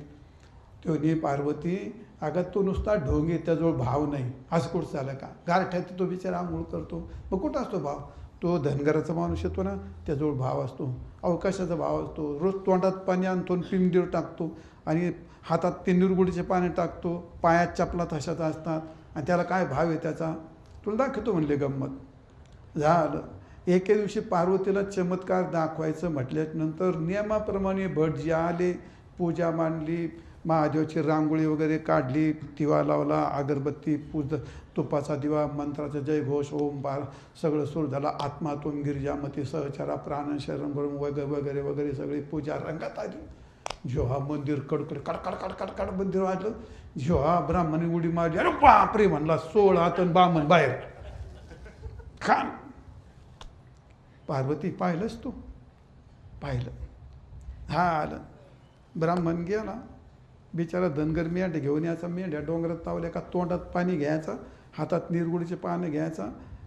तेव्हा पार्वती, अगं तो नुसता ढोंगी, त्याजवळ भाव नाही. असं कुठं झालं का? गारठ्यात तो बिचारा आंघोळ करतो, मग कुठं असतो भाव? तो धनगराचा माणूस येतो ना, त्याजवळ भाव असतो. अवकाशाचा भाव असतो. रोज तोंडात पाणी आणतो, पिंडीवर टाकतो, आणि हातात ते निरगुडीचे पाणी टाकतो, पायात चपला तशाच असतात, आणि त्याला काय भाव आहे त्याचा? तुला दाखवतो म्हणले गंमत. झालं एके दिवशी पार्वतीला चमत्कार दाखवायचं म्हटल्यानंतर नियमाप्रमाणे भट जे आले, पूजा मांडली, महादेवाची रांगोळी वगैरे काढली, दिवा लावला, अगरबत्ती, तुपाचा दिवा, मंत्राचा जयघोष, ओम बार सगळं सुरू झालं. आत्मातून गिरिजामती सहचारा प्राण शरण वगैरे वगैरे वगैरे सगळी पूजा रंगात आली. जेव्हा मंदिर कडकड कडकड कडकड कड मंदिर वाजलं, जेव्हा ब्राह्मणी उडी मारली, अरे बापरे म्हणला, 16 हातन बामण बाहेर. खान पार्वती पाहिलंच तू? पाहिलं. हा आलं. ब्राह्मण गेला, बिचारा धनगर मेंढ्या घेऊन यायचा, मेंढ्या डोंगरात तावल्या का तोंडात पाणी घ्यायचा, हातात निरगुडीचे पानं घ्यायचा.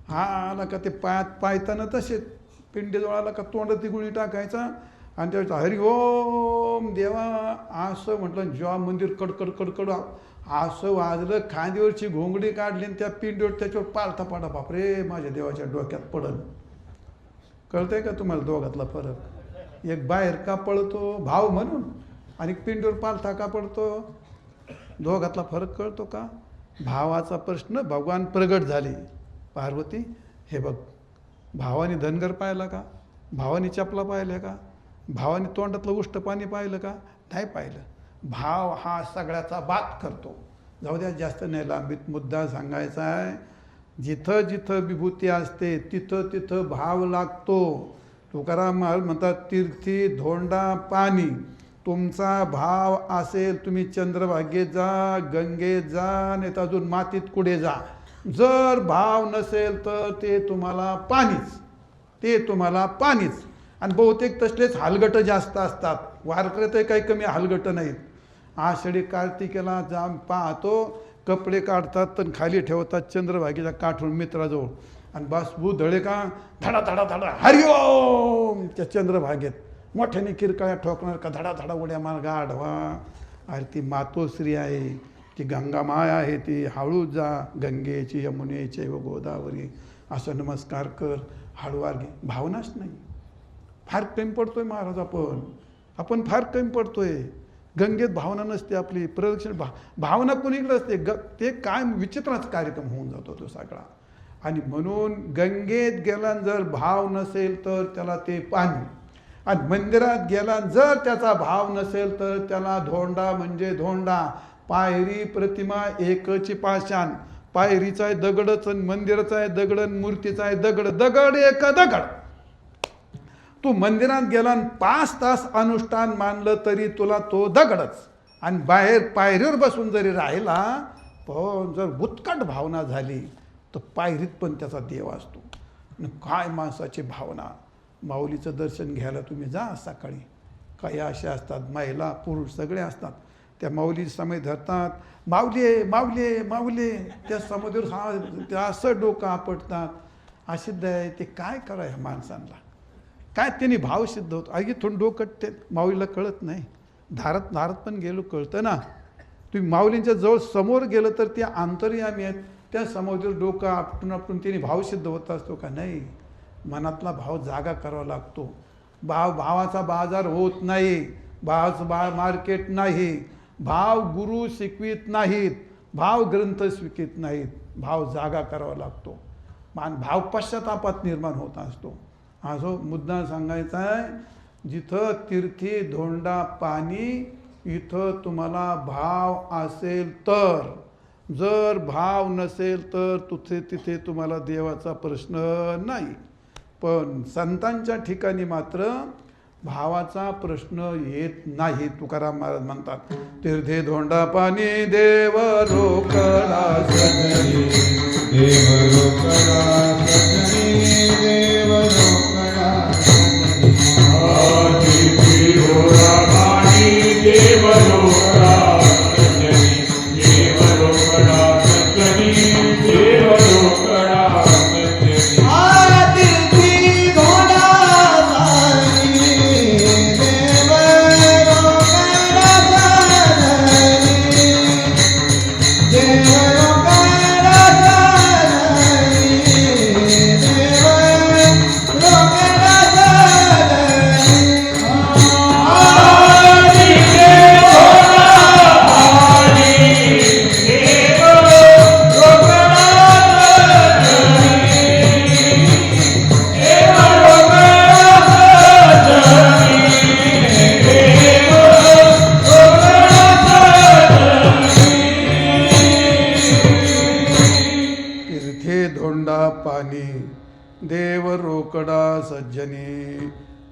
हा आला का ते पायात पायताना तसे पिंडीजवळ आला का तोंडात ती गुळी टाकायचा आणि त्यावेळेस हरी ओम देवा असं म्हटलं. जेव्हा मंदिर कडकड कडकड असं वाजलं, खांद्यावरची घोंगडी काढली आणि त्या पिंडीवर त्याच्यावर पालथा पाडा. बापरे, माझ्या देवाच्या डोक्यात पडल. कळतंय का तुम्हाला दोघातला फरक? एक बाहेर का पळतो भाव म्हणून, आणि पिंडीवर पालथा का पडतो? दोघातला फरक कळतो का? भावाचा प्रश्न भगवान प्रगट झाले. पार्वती हे बघ, भावाने धनगर पाहिला का? भावाने चपला पाहिल्या का? भावाने तोंडातलं उष्ट पाणी पाहिलं का? नाही पाहिलं. भाव हा सगळ्याचा बात करतो. जाऊ द्या, जास्त नाही लांबीत मुद्दा सांगायचा आहे. जिथं जिथं विभूती असते तिथं तिथं भाव लागतो. तुकाराम महाराज म्हणतात, तीर्थी धोंडा पाणी. तुमचा भाव असेल, तुम्ही चंद्रभागेत जा, गंगेत जा, नाही तर अजून मातीत कुठे जा. जर भाव नसेल तर ते तुम्हाला पाणीच, ते तुम्हाला पाणीच. आणि बहुतेक तसलेच हलगट जास्त असतात. वारकऱ्यातही काही कमी हलगट नाहीत. आषाढी कार्तिकेला जा पाहतो, कपडे काढतात तर खाली ठेवतात चंद्रभागेच्या काठून मित्राजवळ, आणि बस धडे का धडा धडा धडा हरिओम त्या चंद्रभागेत मोठ्याने किरकाळ्या ठोकणार का धडा धडा उड्या मार गाढवा. अरे ती मातोश्री आहे, ती गंगामाय आहे, ती हळू जा गंगेची यमुनेची व गोदावरी असं नमस्कार कर, हळूवार घे. भावनाच नाही. फार कमी पडतोय महाराज आपण फार कमी पडतोय. गंगेत भावना नसते आपली, प्रदक्षिण भावना कोणीकडे असते. ते काय विचित्राचा कार्यक्रम होऊन जातो तो सगळा. आणि म्हणून गंगेत गेला जर भाव नसेल तर त्याला ते पाणी, आणि मंदिरात गेला जर त्याचा भाव नसेल तर त्याला धोंडा म्हणजे धोंडा. पायरी प्रतिमा एकची पाषाण. पायरीचा आहे दगडच, मंदिराचा आहे दगड, मूर्तीचा आहे दगड, दगड एक दगड. तू मंदिरात गेला 5 तास अनुष्ठान मानलं तरी तुला तो दगडच. आणि बाहेर पायरीवर बसून जरी राहिला, पण जर उत्कट भावना झाली तर पायरीत पण त्याचा देव असतो. काय माणसाची भावना. माऊलीचं दर्शन घ्यायला तुम्ही जा सकाळी. काही असे असतात, महिला पुरुष सगळे असतात, त्या माऊली समय धरतात, माऊले माऊले माऊले, त्या समोर त्या असं डोकं आपटतात. असिद्ध आहे ते. काय करा ह्या माणसांना? काय त्यांनी भाव सिद्ध होतो. इथून डोकं ते माऊलीला कळत नाही. धारत पण गेलो कळतं ना. तुम्ही माऊलींच्या जवळ समोर गेलं तर ते अंतर्यामी आहेत, त्या समोर डोकं आपटून त्यांनी भाव सिद्ध होत असतो का? नाही. मनातला भाव जागा करावा लागतो. भावाचा बाजार होत नाही. भावाचं मार्केट नाही. भाव गुरु शिकवित नाहीत, भाव ग्रंथ शिकवित नाहीत. भाव जागा करावा लागतो. मान भाव पश्चातापात निर्माण होत असतो. हा जो मुद्दा सांगायचा आहे, जिथं तीर्थी धोंडा पाणी, इथं तुम्हाला भाव असेल तर. जर भाव नसेल तर तिथे तुम्हाला देवाचा प्रश्न नाही. पण संतांच्या ठिकाणी मात्र भावाचा प्रश्न येत नाही. तुकाराम महाराज म्हणतात, तीर्थे धोंडा पाणी देव रोकडा सजनी, देव रोकडा सजनी, देव रोकडा तीर्थी धोंडा पाणी देव रोकडा सजनी, देव रोकडा सजनी, देव रोकडा सजनी. तीर्थी धोंडा पाणी देव रोकडा सजनी, देव रोकडा सजनी,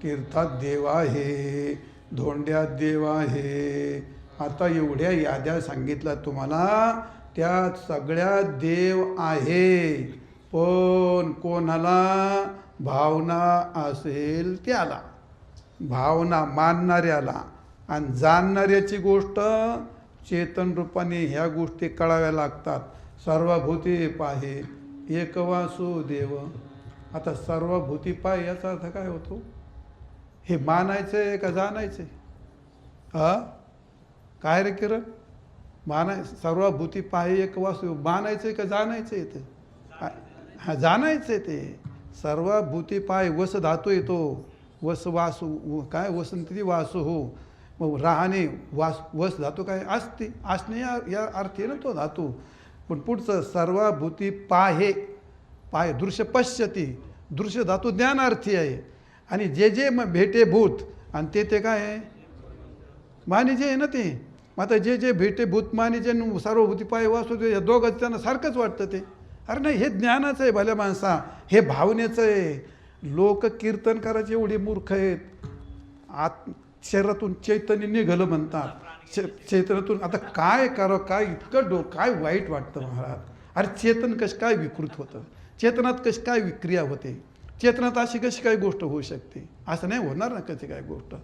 तीर्थात देव आहे, धोंड्यात देव आहे. आता एवढ्या याद्या सांगितल्या तुम्हाला, त्यात सगळ्यात देव आहे. पण कोणाला भावना असेल त्याला, भावना मानणाऱ्याला. आणि जाणणाऱ्याची गोष्ट चेतन रूपाने ह्या गोष्टी कळाव्या लागतात. सर्वभूती पाहे एक वासुदेव. आता सर्वभूती पाहे याचा अर्थ काय होतो? हे मानायचं आहे का जाणायचं आहे? काय रे किरण? सर्वभूती पाहे एक वासुदेव मानायचं आहे का जाणायचं आहे ते? हा, जाणायचं आहे ते. सर्वभूती पाहे वस धातू येतो. वस वासू काय वसंती वासू हो. मग राहणे वस धातू काय असते, असणे या अर्थी ना तो धातू. पण पुढचं सर्वभूती पाहे, पाहे दृश्य पश्यती, दृश्य धातू ज्ञानार्थी आहे. आणि जे जे मग भेटे भूत, आणि ते काय आहे? मानिजे आहे ना ते. मग आता जे जे भेटे भूत मानिजे सर्वभूती पाहे वासुदेव, या दोघं त्यांना सारखंच वाटतं ते. अरे नाही, हे ज्ञानाचं आहे भल्या माणसा, हे भावनेचं आहे. लोक कीर्तन करायचे एवढे मूर्ख आहेत. शरीरातून चैतन्य निघालं म्हणतात. चैतन्यातून आता काय करावं, काय इतकं काय वाईट वाटतं महाराज. अरे चेतन कसं काय विकृत होतं? चेतनात कशी काय विक्रिया होते? चेतनात अशी कशी काय गोष्ट होऊ शकते? असं नाही होणार ना कशी काय गोष्ट.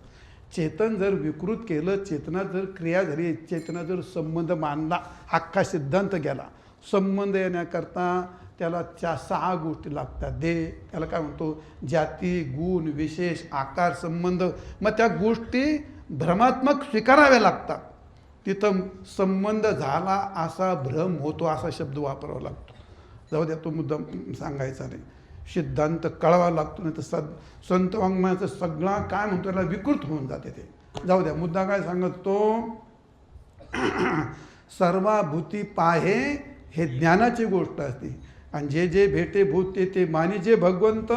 चेतन जर विकृत केलं, चेतनात जर क्रिया झाली, चेतना जर संबंध मानला, अख्खा सिद्धांत गेला. संबंध येण्याकरता त्याला 6 गोष्टी लागतात. त्याला काय म्हणतो? जाती, गुण, विशेष, आकार, संबंध. मग त्या गोष्टी भ्रमात्मक स्वीकाराव्या लागतात. तिथं संबंध झाला असा भ्रम होतो, असा शब्द वापरावा लागतो. जाऊ द्या, तो मुद्दा सांगायचा नाही. सिद्धांत कळावा लागतो, नाही तर संत वाङ्मयाचं सगळा काय म्हणतो त्याला विकृत होऊन जाते ते. जाऊ द्या, मुद्दा काय सांगतो? सर्वभूती पाहे हे ज्ञानाची गोष्ट असते. आणि जे जे भेटे भूत ते मानिजे भगवंत,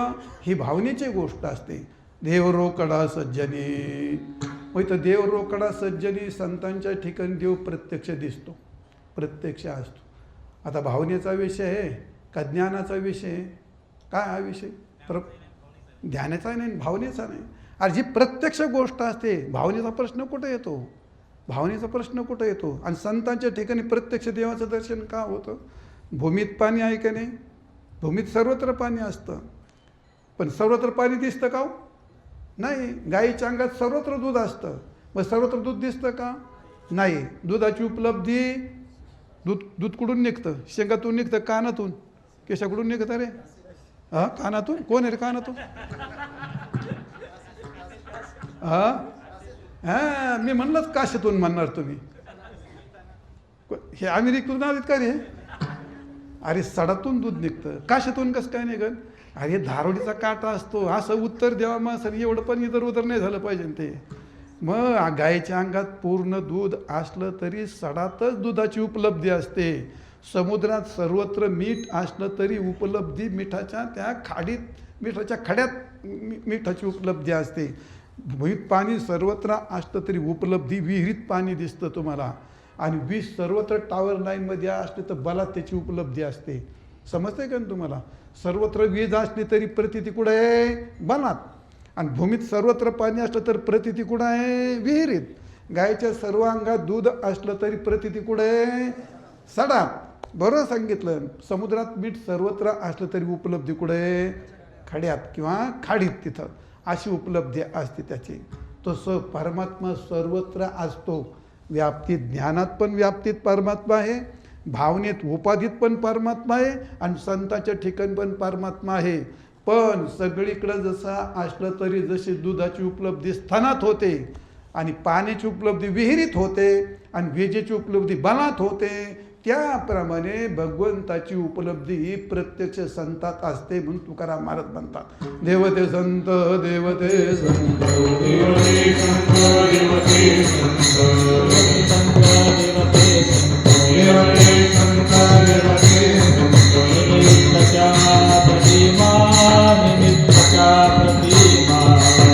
ही भावनेची गोष्ट असते. देव रोकडा सज्जनी. मग इथं देव रोकडा सज्जनी, संतांच्या ठिकाणी देव प्रत्यक्ष दिसतो, प्रत्यक्ष असतो. आता भावनेचा विषय आहे का ज्ञानाचा विषय? काय हा विषय? ध्यानाचा नाही, भावनेचा नाही. अरे जी प्रत्यक्ष गोष्ट असते, भावनेचा प्रश्न कुठे येतो? भावनेचा प्रश्न कुठे येतो? आणि संतांच्या ठिकाणी प्रत्यक्ष देवाचं दर्शन का होतं? भूमीत पाणी आहे का नाही? भूमीत सर्वत्र पाणी असतं, पण सर्वत्र पाणी दिसतं का? नाही. गाईच्या अंगात सर्वत्र दूध असतं, मग सर्वत्र दूध दिसतं का? नाही. दुधाची उपलब्धी, दूध कुठून निघतं? शेंगातून निघतं, कानातून, केशाकडून निघतं रे? हा, कानातून. कोण आहे रे कानातून? हा, मी म्हणलंच काशातून म्हणणार तुम्ही. हे अमेरिकेतून आलेत का रे? अरे सडातून दूध निघतं, काशातून कसं काय निघन? अरे धारोडीचा काटा असतो. असं उत्तर द्यावा मग सर, एवढं पण इतर उतर नाही झालं पाहिजे ते. मग गायीच्या अंगात पूर्ण दूध असलं तरी सडातच दुधाची उपलब्धी असते. समुद्रात सर्वत्र मीठ असलं तरी उपलब्धी मिठाच्या त्या खाडीत, मिठाच्या खड्यात मिठाची उपलब्धी असते. भुईत पाणी सर्वत्र असलं तरी उपलब्धी विहिरीत पाणी दिसतं तुम्हाला. आणि वीज सर्वत्र टॉवर लाईनमध्ये असते तर बलात त्याची उपलब्धी असते. समजते का तुम्हाला? सर्वत्र वीज असली तरी प्रतीती कुठं आहे? बलात. आणि भूमीत सर्वत्र पाणी असलं तर प्रतीती कुठं आहे? विहिरीत. गायीच्या सर्व अंगात दूध असलं तरी प्रतीती कुठं आहे? सडात. बरोबर सांगितलं. समुद्रात मीठ सर्वत्र असलं तरी उपलब्धी कुठं आहे? खड्यात किंवा खाडीत. तिथं अशी उपलब्धी असते त्याची. तसं परमात्मा सर्वत्र असतो. व्याप्तीत, ज्ञानात पण व्याप्तीत परमात्मा आहे, भावनेत उपाधीत पण परमात्मा आहे, आणि संतांच्या ठिकाणी पण परमात्मा आहे. पण सगळीकडं जसं असलं तरी जशी दुधाची उपलब्धी स्थानात होते, आणि पाण्याची उपलब्धी विहिरीत होते, आणि विजेची उपलब्धी बलात होते, त्याप्रमाणे भगवंताची उपलब्धी ही प्रत्यक्ष संतात असते. म्हणून तुकाराम महाराज म्हणतात, देवते संत देवते संत देवते संत देवते संत देवते संत देवते संत निमित्तच्या प्रतिमा निमित्तच्या प्रतिमा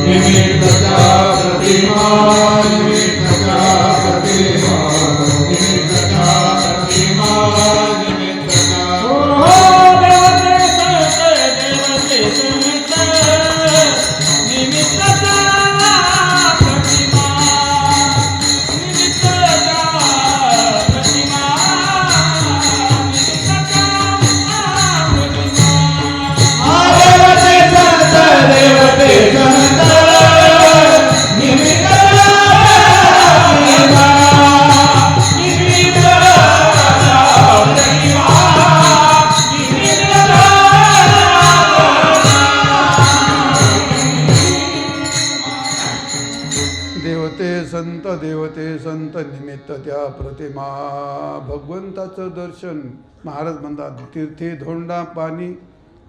निमित्तच्या प्रतिमा निमित्तच्या प्रतिमा निमित्तच्या प्रतिमा निमित्तच्या देवते संत निमित्त देवते संत निमित्त त्या प्रतिमा. भगवंताचं दर्शन महाराज म्हणतात तीर्थी धोंडा पाणी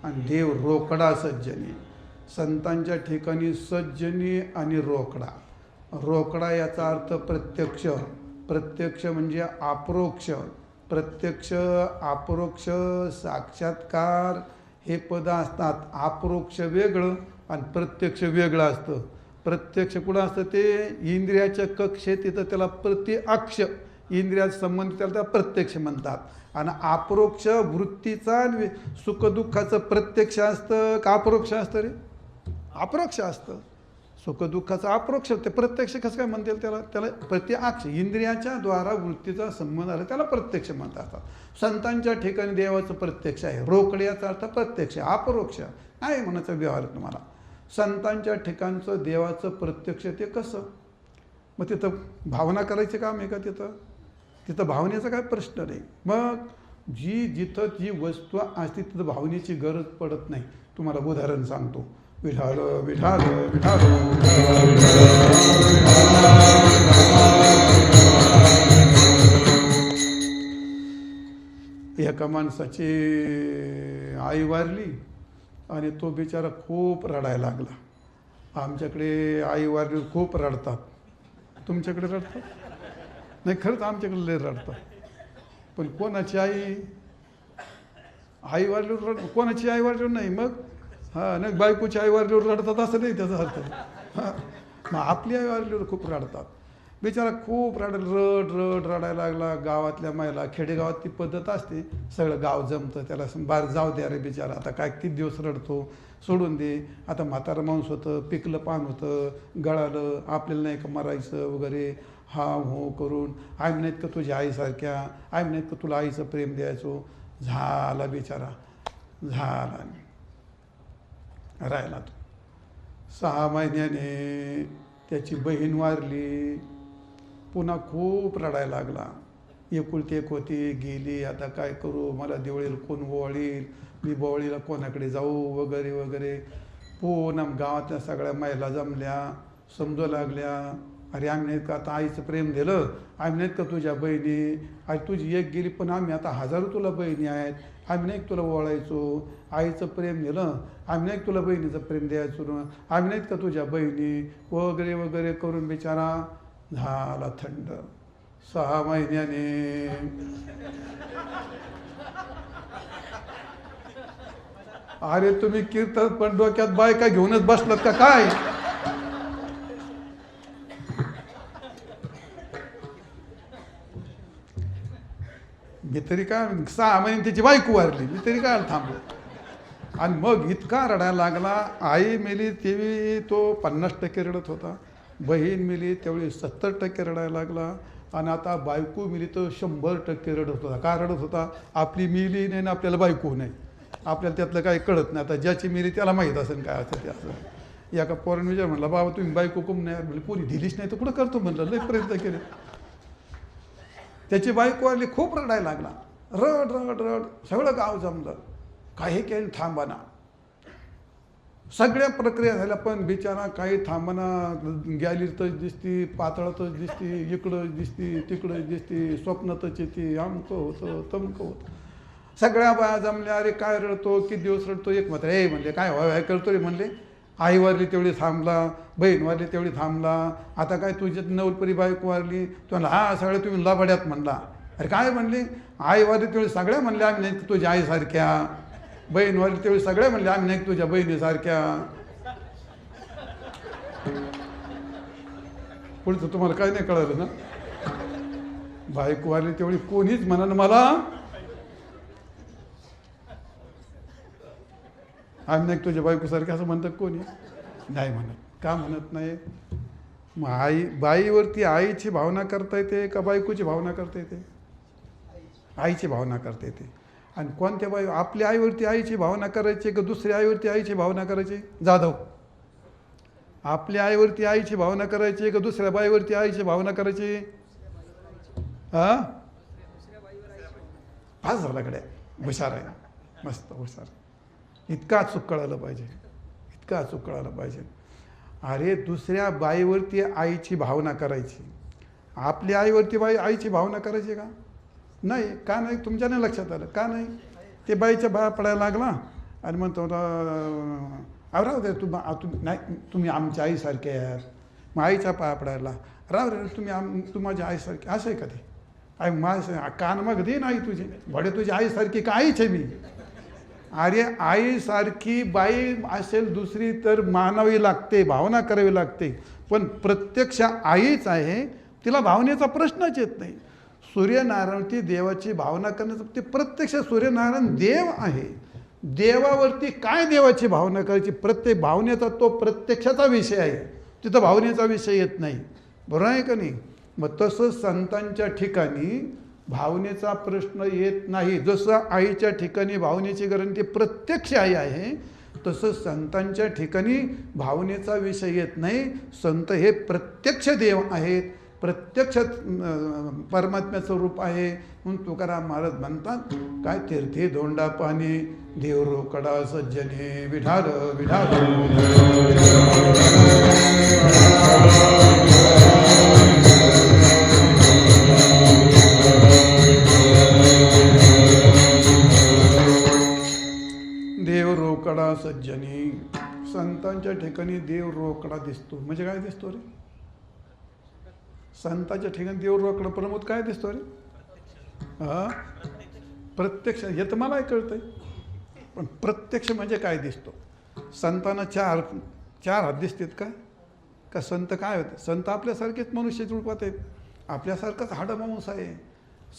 आणि देव रोकडा सज्जनी. संतांच्या ठिकाणी सज्जनी आणि रोकडा. रोकडा याचा अर्थ प्रत्यक्ष. प्रत्यक्ष म्हणजे अप्रोक्ष. प्रत्यक्ष अपरोक्ष साक्षात्कार हे पद असतात. अप्रोक्ष वेगळं आणि प्रत्यक्ष वेगळं असतं. प्रत्यक्ष कुठं असतं ते इंद्रियाच्या कक्षेत, तिथं त्याला प्रत्यक्ष इंद्रियात संबंध त्याला प्रत्यक्ष म्हणतात. आणि अप्रोक्ष वृत्तीचा सुखदुःखाचं प्रत्यक्ष असतं का अपरोक्ष असतं रे? अपरोक्ष असतं. सुखदुःखाचं अप्रोक्ष. ते प्रत्यक्ष कसं काय म्हणता येईल त्याला? त्याला प्रत्यक्ष इंद्रियाच्या द्वारा वृत्तीचा संबंध आला त्याला प्रत्यक्ष म्हणतात. संतांच्या ठिकाणी देवाचं प्रत्यक्ष आहे. रोकड्याचा अर्थ प्रत्यक्ष, अपरोक्ष नाही म्हणायचं व्यवहार तुम्हाला. संतांच्या ठिकाणचं देवाचं प्रत्यक्ष ते कसं? मग तिथं भावना करायचं काम आहे का? तिथं भावनेचा काय प्रश्न नाही. मग जिथं जी वस्तू असते तिथं भावनेची गरज पडत नाही. तुम्हाला उदाहरण सांगतो. विठाल विठाल विठाल एका माणसाची आई वारली आणि तो बिचारा खूप रडायला लागला. आमच्याकडे आई वारली खूप रडतात. तुमच्याकडे रडतात? नाही, खरंच आमच्याकडे लय रडतात. पण कोणाची आई वारल्यावर कोणाची आई वारल्यावर नाही. मग हां, नाही बायकोची आई वारल्यावर रडतात असं नाही त्याचा अर्थ. हां, मग आपली आई वारल्यावर खूप रडतात. बिचारा खूप रडायला लागला. गावातल्या महिला, खेडेगावात ती पद्धत असते, सगळं गाव जमतं त्याला बाहेर जाऊ द्या रे बिचारा, आता काय किती दिवस रडतो, सोडून दे. आता म्हातारा माणूस होतं, पिकलं पान होतं, गळालं, आपल्याला नाही का मरायचं वगैरे. हा हो करून आम्ही नाहीत का तुझ्या आईसारख्या, आम्ही नाहीत का तुला आईचं प्रेम द्यायचो. झाला बिचारा, झाला राहिला तो. 6 महिन्याने त्याची बहीण वारली. पुन्हा खूप रडायला लागला. एकुलती एक होती, गेली. आता काय करू, मला दिवाळीला कोण ओवाळील, मी बोवळीला कोणाकडे जाऊ वगैरे वगैरे. पुन्हा गावातल्या सगळ्या महिला जमल्या, समजू लागल्या, अरे आम्ही नाहीत का आता आईचं प्रेम दिलं, आम्ही नाहीत का तुझ्या बहिणी, आणि तुझी एक गेली पण आम्ही आता हजारो तुला बहिणी आहेत, आम्ही नाही तुला ओळायचो, आईचं प्रेम दिलं, आम्ही नाही तुला बहिणीचं प्रेम द्यायचो ना, आम्ही नाहीत का तुझ्या बहिणी वगैरे वगैरे करून बिचारा झाला थंड. 6 महिन्याने अरे तुम्ही कीर्तन पण डोक्यात बायका घेऊनच बसलात का काय? मी तरी काय 6 महिने त्याची बायको वारली, मी तरी काय थांबलो. आणि मग इतका रडायला लागला. आई मेली तेव्हा तो 50% रडत होता, बहीण मेली त्यावेळी 70% रडायला लागला, आणि आता बायको मेली तर 100% रडत होता. का रडत होता? आपली मिली नाही ना आपल्याला बायको नाही, आपल्याला त्यातलं काही कळत नाही. आता ज्याची मिली त्याला माहीत असेल काय असं ते. असं एका पोराने विचार म्हणला, बाबा तुम्ही बायको कम नाही? म्हणजे कोणी दिलीच नाही तर कुठं करतो म्हणलं, लय प्रयत्न केले. त्याची बायको आली, खूप रडायला लागला. रड रड रड, सगळं गाव जमलं, काही केलं थांबाना. सगळ्या प्रक्रिया झाल्या पण बिचारा काही थांबाना. गॅलीतच दिसती, पातळातच दिसती, इकडं दिसती, तिकडं दिसती, स्वप्नातच येते, अमकं होतं तमकं होतं. सगळ्या बाया जमल्या, अरे काय रडतो, किती दिवस रडतो. एक मात्र हे म्हणले, काय व्हाय करतो रे म्हणले. आई वारली तेवढी थांबला, बहीण वारली तेवढी थांबला, आता काय तुझ्यात नवलपरी बायको वारली, तुला हा सगळ्या तुम्ही लाभाड्यात म्हणला. अरे काय म्हणले, आई वारली तेवढी सगळ्या म्हणले आम्ही नाही तुझ्या आईसारख्या, बहीण वारली तेवढी सगळ्या म्हणले आम्ही नाही तुझ्या बहिणीसारख्या. पुढचं तुम्हाला काय नाही कळलं ना. बायको वारली तेवढी कोणीच म्हणा मला आम्ही नाही तुझ्या बायकोसारखे असं म्हणतात कोणी नाही म्हणत. का म्हणत नाही? मग बाईवरती आईची भावना करता येते का बायकोची भावना करता येते? आईची भावना करता येते. आणि कोणत्या बाई आपल्या आईवरती आईची भावना करायची का दुसऱ्या आईवरती आईची भावना करायची? जाधव, आपल्या आईवरती आईची भावना करायची का दुसऱ्या बाईवरती आईची भावना करायची? हा, पास झाला कडे, हुशार आहे, मस्त हुशार. इतका अचूक कळायला पाहिजे, इतका अचूक कळायला पाहिजे. अरे दुसऱ्या बाईवरती आईची भावना करायची, आपल्या आईवरती आईची भावना करायची का? नाही. का नाही? तुमच्या नाही लक्षात आलं का नाही? ते बाईच्या पाया पडायला लागला आणि म्हणतो राव दे नाही तुम्ही आमच्या आईसारखे आहे. मग आईच्या पाया पडायला राव रे तू माझ्या आईसारखी. असं आहे का ते? आई माझ्या कान मग दे नाही तुझी भडे तुझी आईसारखी का? आईच आहे मी. अरे आईसारखी बाई असेल दुसरी तर मानावी लागते, भावना करावी लागते, पण प्रत्यक्ष आईच आहे, तिला भावनेचा प्रश्नच येत नाही. सूर्यनारायण ती देवाची भावना करण्याचं ते प्रत्यक्ष सूर्यनारायण देव आहे. देवावरती काय देवाची भावना करायची? प्रत्येक भावनेचा तो प्रत्यक्षाचा विषय आहे, तिथं भावनेचा विषय येत नाही. बरोबर आहे का नाही? मग तसं संतांच्या ठिकाणी भावनेचा प्रश्न येत नाही. जसं आईच्या ठिकाणी भावनेची गरज ती प्रत्यक्ष आई आहे, तसं संतांच्या ठिकाणी भावनेचा विषय येत नाही. संत हे प्रत्यक्ष देव आहेत, प्रत्यक्ष परमात्म्याचं रूप आहे. म्हणून तुकाराम महाराज म्हणतात काय? तीर्थी धोंडा पाणी देव रोकडा सज्जने विठाल विठाल. देव रोकडा सज्जनी. संतांच्या ठिकाणी देव रोकडा दिसतो. म्हणजे काय दिसतो रे? संतांच्या ठिकाणी देव रोकडा प्रमोद काय दिसतो रे? हा प्रत्यक्ष. हे तर मलाही कळतंय, पण प्रत्यक्ष म्हणजे काय दिसतो? संतांना चार हात दिसतात का संत काय होते? संत आपल्यासारखेच मनुष्य रूपात आहेत, आपल्यासारखंच हाडमांस आहे.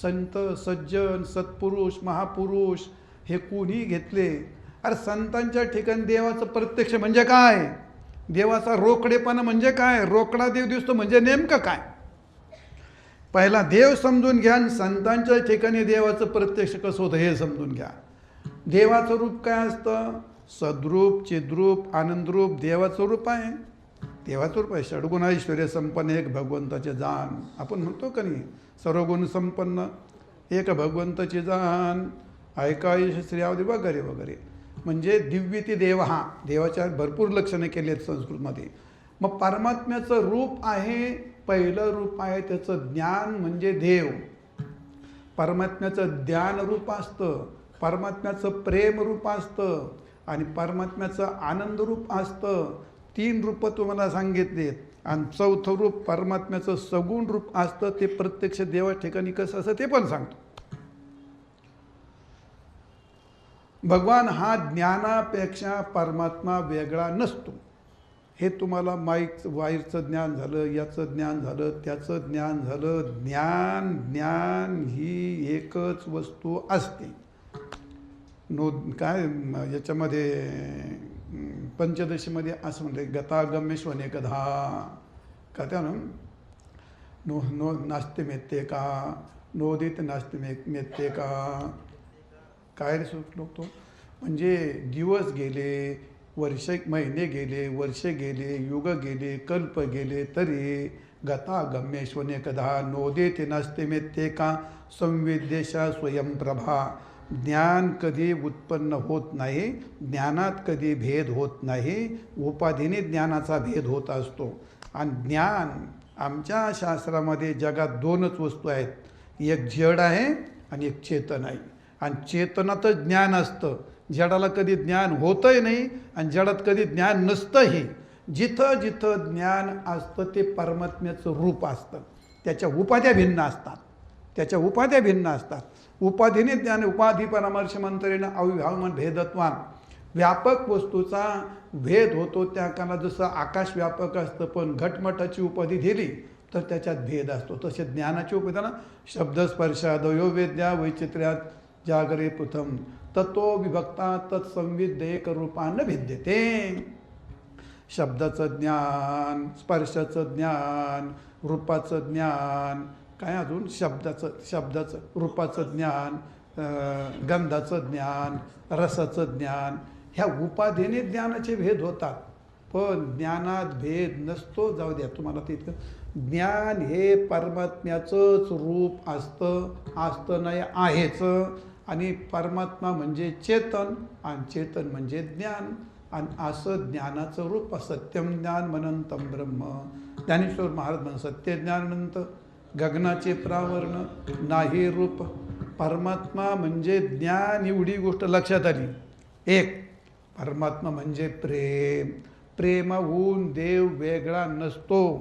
संत सज्जन सत्पुरुष महापुरुष हे कोणी घेतले. अरे संतांच्या ठिकाणी देवाचं प्रत्यक्ष म्हणजे काय? देवाचा रोकडेपणा म्हणजे काय? रोकडा देव दिसतो म्हणजे नेमकं काय? पहिला देव समजून घ्या आणि संतांच्या ठिकाणी देवाचं प्रत्यक्ष कसं होतं हे समजून घ्या. देवाचं रूप काय असतं? सद्रूप चिद्रूप आनंदरूप देवाचं रूप आहे. देवाचं रूप आहे षडगुण ऐश्वर्य संपन्न एक भगवंताचे जाण. आपण म्हणतो का नाही सर्वगुण संपन्न एक भगवंताची जाण ऐकाय श्रीयावधी वगैरे वगैरे. म्हणजे दिव्य ती देव. हा देवाच्या भरपूर लक्षणे केली आहेत संस्कृतमध्ये. मग परमात्म्याचं रूप आहे, पहिलं रूप आहे त्याचं ज्ञान म्हणजे देव. परमात्म्याचं ज्ञान रूप असतं, परमात्म्याचं प्रेम रूप असतं आणि परमात्म्याचं आनंद रूप असतं. 3 रूपं तुम्हाला सांगितलेत. आणि 4थं रूप परमात्म्याचं सगुण रूप असतं. ते प्रत्यक्ष देवा ठिकाणी कसं असतं ते पण सांगतो. भगवान हा ज्ञानापेक्षा परमात्मा वेगळा नसतो. हे तुम्हाला वाईरचं ज्ञान झालं, याचं ज्ञान झालं, त्याचं ज्ञान झालं. ज्ञान ही एकच वस्तू असते. काय याच्यामध्ये पंचदशीमध्ये असं म्हणते गतागम्येष्वनेकधा का त्यानं नो नास्ते मेत्ते का नोदित नास्ते मेत्ते का. काय रे श्लोक तो? म्हणजे दिवस गेले, महिने गेले, वर्षे गेले, युग गेले, कल्प गेले तरी गतागम्येष्वनेकधा नोदित नास्ते मेत्ते का संवेद्येशा स्वयंप्रभा. ज्ञान कधी उत्पन्न होत नाही, ज्ञानात कधी भेद होत नाही. उपाधीने ज्ञानाचा भेद होत असतो. आणि ज्ञान आमच्या शास्त्रामध्ये जगात 2च वस्तू आहेत, एक जड आहे आणि एक चेतन आहे. आणि चेतनातच ज्ञान असतं. जडाला कधी ज्ञान होतही नाही आणि जडात कधी ज्ञान नसतंही. जिथं जिथं ज्ञान असतं ते परमात्म्याचं रूप असतं. त्याच्या उपाध्या भिन्न असतात. उपाधीने ज्ञान उपाधी परामर्श मंत्रेनं अविभावमान भेदत्वान. व्यापक वस्तूचा भेद होतो त्या काळात. जसं आकाश व्यापक असतं पण घटमटाची उपाधी दिली तर त्याच्यात भेद असतो, तसे ज्ञानाची उपाधी शब्दस्पर्शादयो वेद्या वैचित्र्यात जागरे प्रथम तत्तो विभक्ता तत्संविद्येक रूपानं भिद्यते. शब्दाचं ज्ञान, स्पर्शाचं ज्ञान, रूपाचं ज्ञान, काय अजून शब्दाचं रूपाचं ज्ञान, गंधाचं ज्ञान, रसाचं ज्ञान. ह्या उपाधीने ज्ञानाचे भेद होतात. पण ज्ञानात भेद नसतो. जाऊ द्या तुम्हाला तितकं. ज्ञान हे परमात्म्याचंच रूप असतं नाही आहेच. आणि परमात्मा म्हणजे चेतन आणि चेतन म्हणजे ज्ञान. आणि असं ज्ञानाचं रूप सत्यम ज्ञान मनंतम ब्रह्म. ज्ञानेश्वर महाराज म्हणून सत्य ज्ञान म्हणत गगनाचे प्रावरण नाही रूप. परमात्मा म्हणजे ज्ञान, एवढी गोष्ट लक्षात आली. एक, परमात्मा म्हणजे प्रेम. प्रेमाहून देव वेगळा नसतो.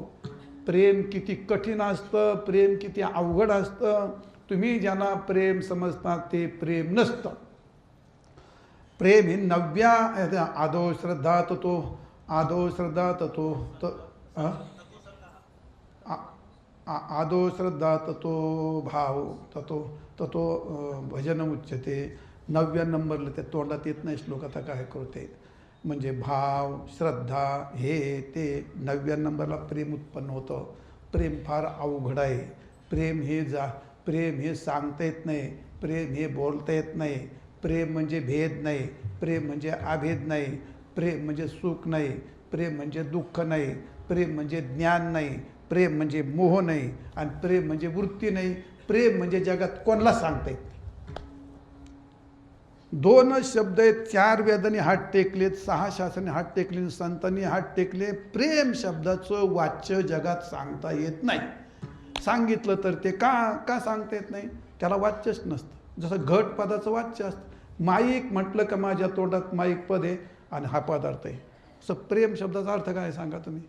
प्रेम किती कठीण असतं, प्रेम किती अवघड असतं, तुम्ही ज्यांना प्रेम समजता ते प्रेम नसतं. प्रेम ही 9व्या आदो श्रद्धा ततो, आदो श्रद्धा ततो आदो श्रद्धा ततो भाव ततो ततो भजन उच्यते. 9व्या नंबरला त्या तोंडात येत नाही श्लोक, आता काय करते. म्हणजे भाव श्रद्धा हे ते 9व्या नंबरला प्रेम उत्पन्न होतं. प्रेम फार अवघड आहे. प्रेम हे सांगता येत नाही. प्रेम हे बोलता येत नाही. प्रेम म्हणजे भेद नाही. प्रेम म्हणजे अभेद नाही. प्रेम म्हणजे सुख नाही. प्रेम म्हणजे दुःख नाही. प्रेम म्हणजे ज्ञान नाही. प्रेम म्हणजे मोह नाही. आणि प्रेम म्हणजे वृत्ती नाही. प्रेम म्हणजे जगात कोणाला सांगता येत नाही. 2 शब्द आहेत. 4 वेदांनी हात टेकलेत, 6 शास्त्रांनी हात टेकले, संतांनी हात टेकले. प्रेम शब्दाचं वाच्य जगात सांगता येत नाही. सांगितलं तर ते का सांगता येत नाही, त्याला वाच्यच नसतं. जसं घट पदाचं वाच्य असतं. माईक म्हटलं का माझ्या तोंडात माईक पद आहे आणि हा पदार्थ आहे. असं प्रेम शब्दाचा अर्थ काय सांगा तुम्ही,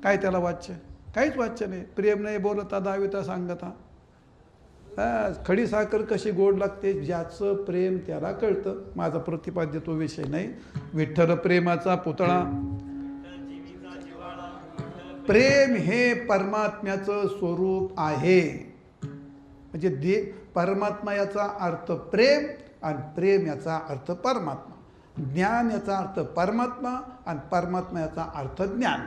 काय त्याला वाच्य? काहीच वाच्य नाही. प्रेम नाही बोलता दाविता सांगता. खडी साखर कशी गोड लागते, ज्याचं प्रेम त्याला कळतं. माझा प्रतिपाद्य तो विषय नाही. विठ्ठल प्रेमाचा पुतळा. प्रेम हे परमात्म्याचं स्वरूप आहे. म्हणजे परमात्मा याचा अर्थ प्रेम आणि प्रेम याचा अर्थ परमात्मा. ज्ञान याचा अर्थ परमात्मा आणि परमात्मा याचा अर्थ ज्ञान.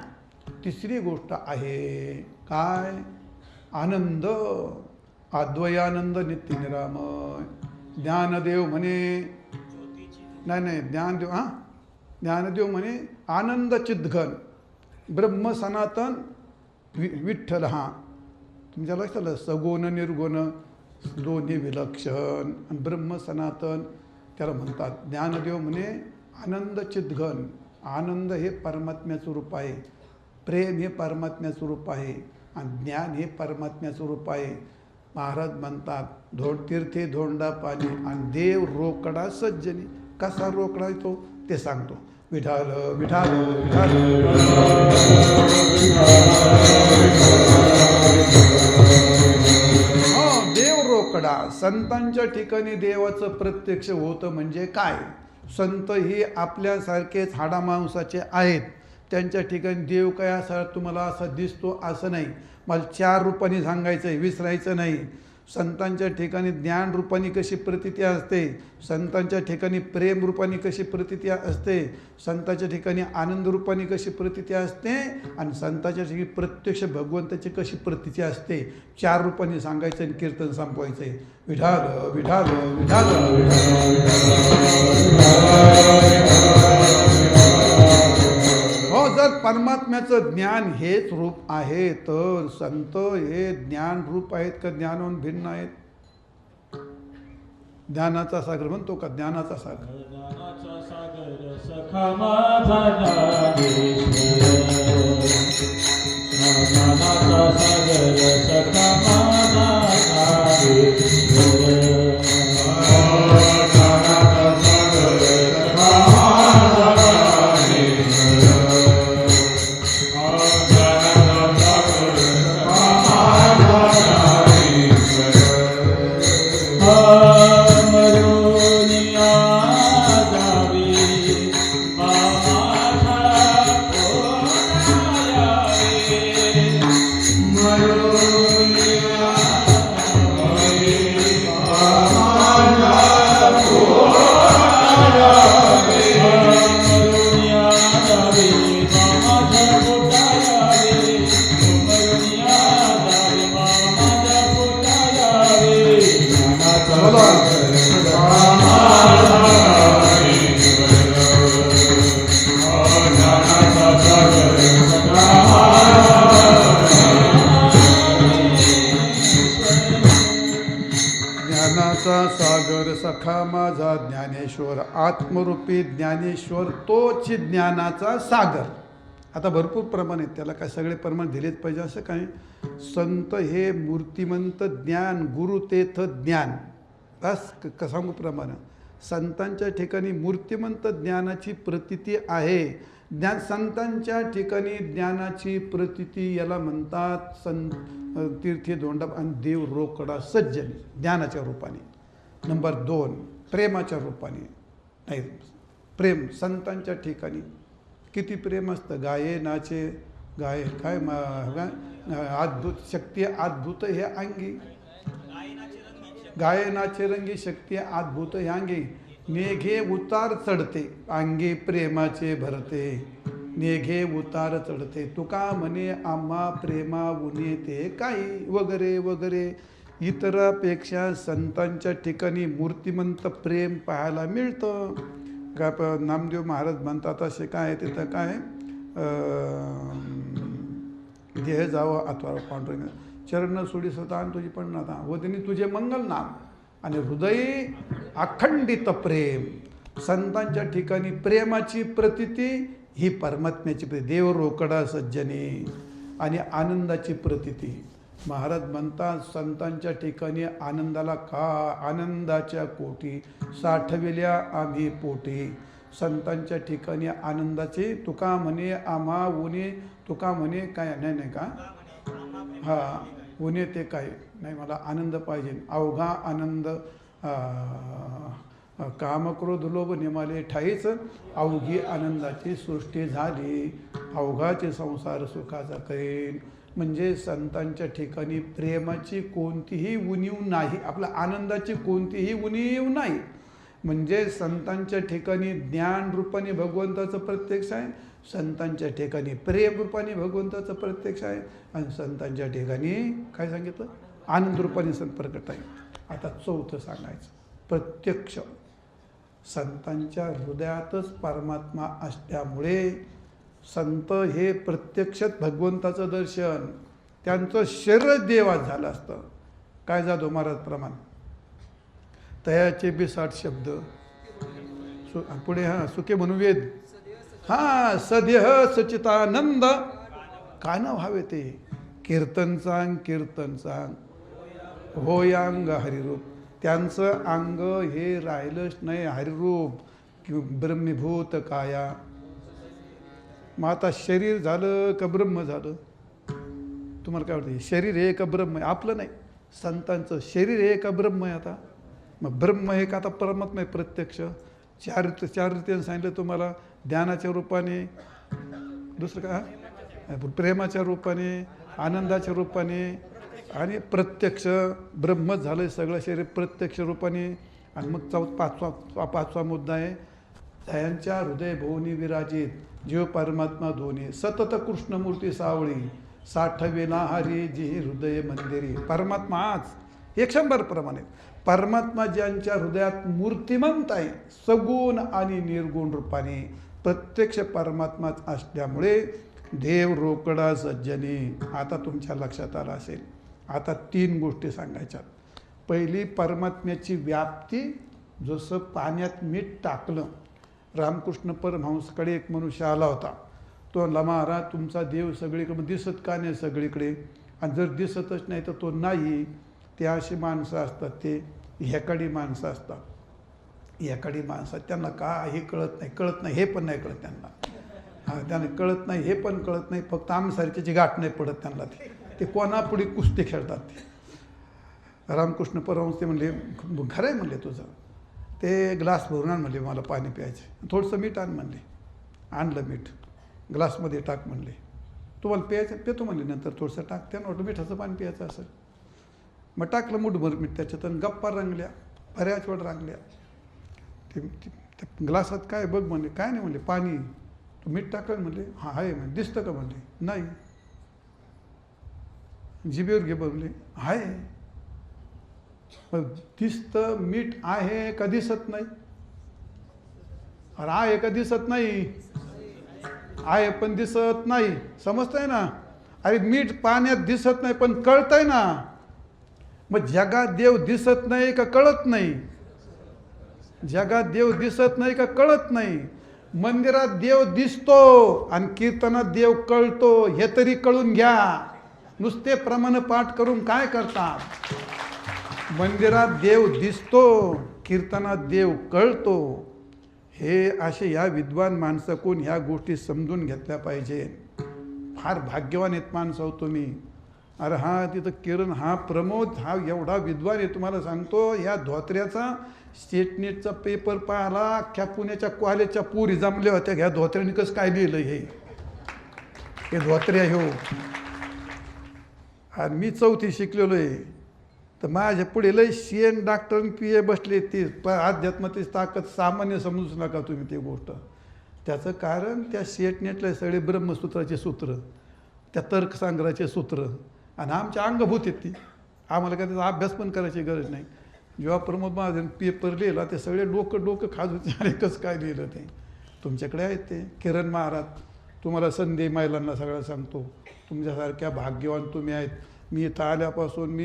तिसरी गोष्ट आहे काय, आनंद. अद्वयानंद नित्य निरामय. ज्ञानदेव म्हणे नाही ज्ञानदेव म्हणे आनंद चिद्घन ब्रह्म सनातन विठ्ठल. तुमच्या लक्षात आलं, सगुण निर्गुण दोन्ही विलक्षण आणि ब्रह्म सनातन त्याला म्हणतात. ज्ञानदेव म्हणे आनंद चिद्घन. आनंद हे परमात्म्याचं रूप आहे. प्रेम हे परमात्म्याचं रूप आहे आणि ज्ञान हे परमात्म्याचं रूप आहे. महाराज म्हणतात तीर्थे धोंडा पाणी आणि देव रोकडा सज्जनी. कसा रोकडा येतो ते सांगतो. विठाल विठाल विठाल. देव रोकडा. संतांच्या ठिकाणी देवाचं प्रत्यक्ष होतं म्हणजे काय. संत हे आपल्यासारखेच हाडामांसाचे आहेत. त्यांच्या ठिकाणी देव काय असा तुम्हाला असा दिसतो असं नाही. मला 4 रूपांनी सांगायचं आहे, विसरायचं नाही. संतांच्या ठिकाणी ज्ञान रूपाने कशी प्रतीती असते, संतांच्या ठिकाणी प्रेम रूपाने कशी प्रतीती असते, संतांच्या ठिकाणी आनंद रूपाने कशी प्रतीती असते आणि संतांच्या ठिकाणी प्रत्यक्ष भगवंताची कशी प्रतीती असते. 4 रूपांनी सांगायचं आणि कीर्तन संपवायचं आहे. विठाल विठाल विठाल. हो, जर परमात्म्याचं ज्ञान हेच रूप आहे तर संत हे ज्ञान रूप आहेत का ज्ञानाहून भिन्न आहेत? ज्ञानाचा सागर म्हणतो का? ज्ञानाचा सागर. ज्ञानाचा सागर सखा माझा ज्ञानेश्वर. ज्ञानाचा सागर सखा माझा ज्ञानेश्वर. Maya ज्ञानाचा सागर सखा माझा ज्ञानेश्वर, आत्मरूपी ज्ञानेश्वर तोच ज्ञानाचा सागर. आता भरपूर प्रमाण आहेत, त्याला काय सगळे प्रमाण दिलेच पाहिजे असं काय. संत हे मूर्तिमंत ज्ञान, गुरु तेथ ज्ञान. बस सांगू प्रमाण. संतांच्या ठिकाणी मूर्तिमंत ज्ञानाची प्रतीती आहे. संतांच्या ठिकाणी ज्ञानाची प्रतीती याला म्हणतात तीर्थी दोंडा आणि देव रोकडा सज्जन ज्ञानाच्या रूपाने. नंबर 2 प्रेमाच्या रूपाने. नाही, प्रेम संतांच्या ठिकाणी किती प्रेम असतं. गाये नाचे गाय काय अद्भुत शक्ती अद्भुत हे अंगी, गायनाचे रंगी शक्ती अद्भुत हे अंगी. नेघे उतार चढते अंगी प्रेमाचे भरते, नेघे उतार चढते तुका म्हणे आम्हा प्रेमा उने ते काही वगैरे वगैरे. इतरापेक्षा संतांच्या ठिकाणी मूर्तिमंत प्रेम पाहायला मिळतं. का नामदेव महाराज म्हणतात असे काय तिथं काय देह जावं अथवा पांडुरंग चरण सोडी स्वतः तुझी पण नाता वदिनी तुझे मंगल नाम आणि हृदय अखंडित प्रेम. संतांच्या ठिकाणी प्रेमाची प्रतीती ही परमात्म्याची देव रोकडा सज्जने आणि आनंदाची प्रतीती. महाराज म्हणतात संतांच्या ठिकाणी आनंदाला का आनंदाच्या कोटी साठविल्या आम्ही पोटी. संतांच्या ठिकाणी आनंदाचे तुका म्हणे आम्हा उने, तुका म्हणे काय नाही का हा उने ते काय नाही, मला आनंद पाहिजे अवघा आनंद. कामक्रोध लोभ निमाले ठाईच अवघी आनंदाची सृष्टी झाली, अवघाचे संसार सुखाचा करेन. म्हणजे संतांच्या ठिकाणी प्रेमाची कोणतीही उणीव नाही, आपल्या आनंदाची कोणतीही उणीव नाही. म्हणजे संतांच्या ठिकाणी ज्ञान रूपाने भगवंताचं प्रत्यक्ष आहे, संतांच्या ठिकाणी प्रेम रूपाने भगवंताचं प्रत्यक्ष आहे आणि संतांच्या ठिकाणी काय सांगितलं आनंद रूपाने संत प्रकट आहे. आता चौथं सांगायचं प्रत्यक्ष. संतांच्या हृदयातच परमात्मा असल्यामुळे संत हे प्रत्यक्षात भगवंताचं दर्शन, त्यांचं शरीर देवात झालं असतं. काय जाधव महाराज प्रमाण तयाचे 60 शब्द पुढे सुखे म्हणू वेद सदेह सचितानंद. काय नाव हवे ते कीर्तन सांग कीर्तन सांग होयांग हरिरूप. त्यांचं अंग हे राहिलंच नाही हरिरूप कि ब्रह्मीभूत काया. मग आता शरीर झालं का ब्रह्म झालं? तुम्हाला काय वाटतं शरीर हे का ब्रह्म आहे? आपलं नाही, संतांचं शरीर हे का ब्रह्म आहे? आता मग ब्रह्म हे का आता परमात्मा आहे प्रत्यक्ष. चार रीतीने सांगितलं तुम्हाला, ध्यानाच्या रूपाने, दुसरं का प्रेमाच्या रूपाने, आनंदाच्या रूपाने आणि प्रत्यक्ष ब्रह्मच झालं सगळं शरीर प्रत्यक्ष रूपाने. आणि मग पाचवा मुद्दा आहे दयांच्या हृदय भोवनी विराजित जीव परमात्मा दोन्ही सतत कृष्णमूर्ती सावळी साठवेला हरी जी हृदय मंदिरी. परमात्मा आज 100 प्रमाणे परमात्मा ज्यांच्या हृदयात मूर्तिमंत आहे सगुण आणि निर्गुण रूपाने प्रत्यक्ष परमात्माच असल्यामुळे देव रोकडा सज्जनी. आता तुमच्या लक्षात आलं असेल. आता 3 गोष्टी सांगायच्या. पहिली परमात्म्याची व्याप्ती. जसं पाण्यात मीठ टाकलं, रामकृष्ण परमहंसकडे एक मनुष्य आला होता. तो महाराज तुमचा देव सगळीकडे दिसत का नाही सगळीकडे? आणि जर दिसतच नाही तर तो नाही. ते अशी माणसं असतात, ते ह्याकाडी माणसं असतात. ह्याकाडी माणसं त्यांना काही कळत नाही हे पण नाही कळत त्यांना. त्यांना कळत नाही हे पण कळत नाही, फक्त आमसारख्याची गाठ नाही पडत त्यांना. ते कोणापुढे कुस्ती खेळतात. ते रामकृष्ण परमहंस ते म्हणले खरं आहे म्हणले तुझं, ते ग्लास भरून आण म्हणले मला पाणी प्यायचं, थोडंसं मीठ आण म्हणले. आणलं मीठ ग्लासमध्ये टाक म्हणले. तुम्हाला प्यायचं पेतो म्हणले, नंतर थोडंसं टाक. त्यानं वाटलं मिठाचं पाणी प्यायचं असं. मग टाकलं मुठभर मीठ त्याच्यात आणि गप्पा रंगल्या, बऱ्याच वेळ रंगल्या. ते ग्लासात काय बघ म्हणले. काय नाही म्हणले पाणी. तू मीठ टाकलं म्हणले. हां आहे म्हणजे. दिसतं का म्हणले. नाही. जिभेवर घे म्हणले. आहे. मग दिसतं मीठ आहे का दिसत नाही? अरे आहे का दिसत नाही? आहे पण दिसत नाही. समजतंय ना? अरे मीठ पाण्यात दिसत नाही पण कळतंय ना. मग जगात देव दिसत नाही का कळत नाही? जगात देव दिसत नाही का कळत नाही? मंदिरात देव दिसतो आणि कीर्तनात देव कळतो, हे तरी कळून घ्या. नुसते प्रमाण पाठ करून काय करतात? मंदिरात देव दिसतो, कीर्तनात देव कळतो. हे असे या विद्वान माणसं कोण ह्या गोष्टी समजून घेतल्या पाहिजे. फार भाग्यवान आहेत माणसं हो तुम्ही. अरे हा तिथं किरण, हा प्रमोद, हा एवढा विद्वान आहे. तुम्हाला सांगतो, या धोत्र्याचा स्टेटनेटचा पेपर पाहिला, अख्ख्या पुण्याच्या कॉलेजच्या पुरी जमल्या होत्या. ह्या धोत्र्याने कसं काय लिहिलं हे धोत्र्या हो. आणि मी 4थी शिकलेलो आहे, तर माझ्या पुढे लय CN डॉक्टर PA बसले. ती अध्यात्माची ताकद सामान्य समजूच नका तुम्ही ती गोष्ट. त्याचं कारण त्या स्टेटनेटला सगळे ब्रह्मसूत्राचे सूत्र, त्या तर्कसंग्रहाचे सूत्र आणि आमच्या अंगभूत आहेत ती. आम्हाला काय त्याचा अभ्यास पण करायची गरज नाही. जेव्हा प्रमोद महाजन पेपर लिहिला, ते सगळे डोकं खात होते. अरे कसं काय लिहिलं ते? तुमच्याकडे आहेत ते किरण महाराज. तुम्हाला संधी महिलांना सगळं सांगतो, तुमच्यासारख्या भाग्यवान तुम्ही आहेत. मी इथं आल्यापासून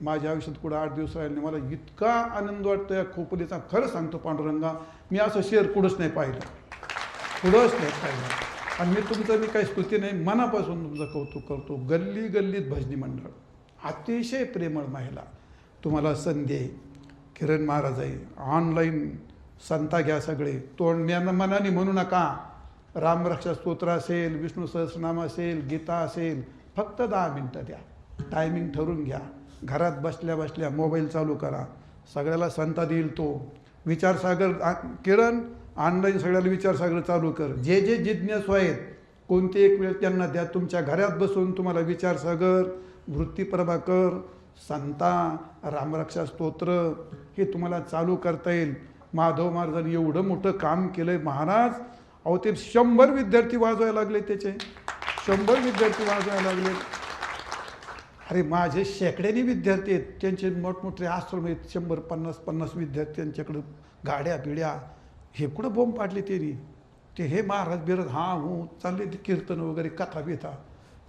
माझ्या आयुष्यात कुठं 8 दिवस राहिले नाही. मला इतका आनंद वाटतो या खोपलीचा. खरं सांगतो पांडुरंगा, मी असं शेअर कुठंच नाही पाहिलं, कुठंच नाही पाहिलं. आणि मी तुमचं मी काही स्तुती नाही, मनापासून तुमचं कौतुक करतो. गल्ली गल्लीत भजनी मंडळ, अतिशय प्रेमळ महिला. तुम्हाला संधी आहे. किरण महाराज आहे, ऑनलाईन संता घ्या सगळे. तोंड मनाने म्हणू नका. रामरक्षा स्तोत्र असेल, विष्णू सहस्रनाम असेल, गीता असेल, फक्त 10 मिनटं द्या. टायमिंग ठरवून घ्या. घरात बसल्या बसल्या मोबाईल चालू करा. सगळ्याला संता देईल तो. विचारसागर किरण ऑनलाईन सगळ्याला विचारसागर चालू कर. जे जे जिज्ञासू आहेत, कोणते एक वेळ त्यांना द्या. तुमच्या घरात बसून तुम्हाला विचारसागर, वृत्ती प्रभाकर, संता, रामरक्षा स्तोत्र हे तुम्हाला चालू करता येईल. माधव महाराजांनी एवढं मोठं काम केलं आहे महाराज. अहो ते 100 विद्यार्थी वाजवायला लागले, त्याचे 100 विद्यार्थी वाजवायला लागले. अरे माझे शेकड्याने विद्यार्थी आहेत, त्यांचे मोठमोठे आश्रम आहेत. 100-50 विद्यार्थी, त्यांच्याकडं गाड्या बिड्या. हे कुठं बोंब पाडले त्यांनी. ते हे महाराज बिरद हां हो चालले ते कीर्तन वगैरे, कथा बिथा.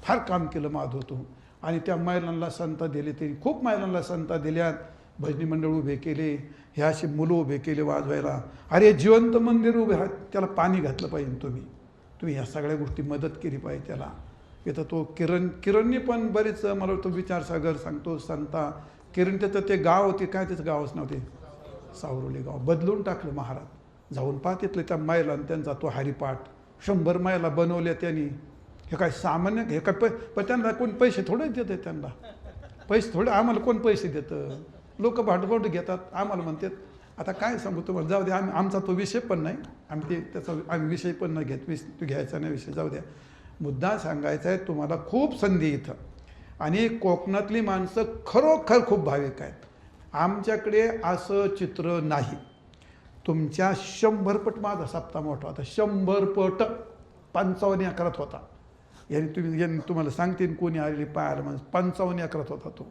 फार काम केलं माधव तो. आणि त्या महिलांना संता दिले त्यांनी, खूप महिलांना संता दिल्यात. भजनी मंडळ उभे केले, हे असे मुलं उभे केले वाजवायला. अरे जिवंत मंदिर उभे आहेत, त्याला पाणी घातलं पाहिजे. तुम्ही ह्या सगळ्या गोष्टी मदत केली पाहिजे त्याला. इथं तो किरणनी पण बरेच मला वाटतं विचारसागर सांगतो, संता. किरण त्याचं ते गाव होते, काय त्याचं गावच नव्हते, सावरोली गाव बदलून टाकलं महाराज. जाऊन पाहत येतलं त्या महिलांना त्यांचा तो हरिपाठ. 100 महिला बनवल्या त्यांनी. हे काय सामान्य, हे काय पण त्यांना कोण पैसे थोडे देतं? त्यांना पैसे थोडे, आम्हाला कोण पैसे देतं? लोक भांडवल घेतात, आम्हाला म्हणतात. आता काय सांगू तुम्हाला, जाऊ द्या. आमचा तो विषय पण नाही, आम्ही आम्ही विषय पण नाही घेत. तो घ्यायचा नाही विषय, जाऊ द्या. मुद्दा सांगायचा आहे तुम्हाला, खूप संधी इथं. आणि कोकणातली माणसं खरोखर खूप भाविक आहेत. आमच्याकडे असं चित्र नाही. तुमच्या 100 पट माझा सप्ताह मोठा होता. 100 पट 55 एकरात होता. यांनी तुम्हाला सांगते कोणी आलेली पाहायला म्हणजे 55 एकरात होता तो.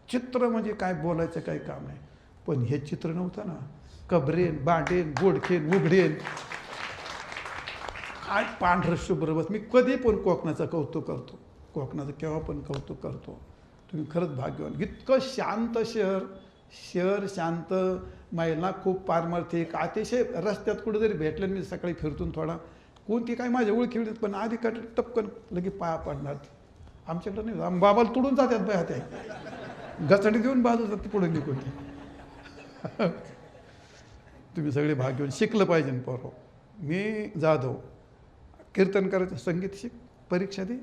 चित्र म्हणजे काय बोलायचं काही काम नाही. पण हे चित्र नव्हतं ना. कबरेन, बांडेन, गोडखेन, उघडेन, काय पांढरं शुभ्र. बस मी कधी पण कोकणाचं कौतुक करतो, कोकणाचं केव्हा पण कौतुक करतो. तुम्ही खरंच भाग्यवान. इतकं शांत शहर शांत, महिला खूप पारमार्थिक, अतिशय. रस्त्यात कुठं जरी भेटलं, मी सकाळी फिरतून थोडा, कोणती काय माझ्या ओळखी देत, पण आधी कट टपकन लगे पाया पडणार. आमच्याकडं नाही, बाबाला तुडून जातात बाया, त्या गचडी देऊन बाजू जाते पुढे निघून. तुम्ही सगळे भाग्यवान. शिकलं पाहिजे ना पोरं. मी जाधव, कीर्तन करायचं, संगीत शिक, परीक्षा दे,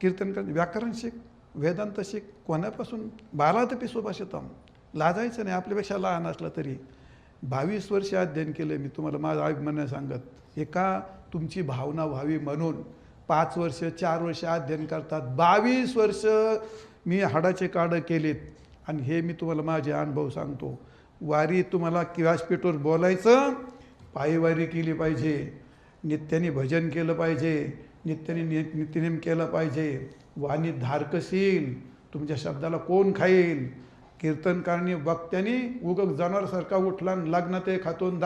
कीर्तन करायचं, व्याकरण शिक, वेदांत शिक. कोणापासून बालातपी सुभाषितम. लाजायचं नाही, आपल्यापेक्षा लहान असला तरी. 22 वर्ष अध्ययन केलं मी, तुम्हाला माझा अभिमान सांगत. एका तुमची भावना व्हावी म्हणून 5 वर्ष 4 वर्ष अध्ययन करतात. 22 वर्ष मी हाडाचे काढं केलेत. आणि हे मी तुम्हाला माझे अनुभव सांगतो. वारी तुम्हाला व्यासपीठावर बोलायचं, पायवारी केली पाहिजे, नित्याने भजन केलं पाहिजे, नित्याने नित्यनेम केलं पाहिजे. वाणी धारकशील, तुमच्या शब्दाला कोण खाईल. कीर्तनकारणी वक्त्याने उगक जनावरसारखा उठला, लग्नात खातून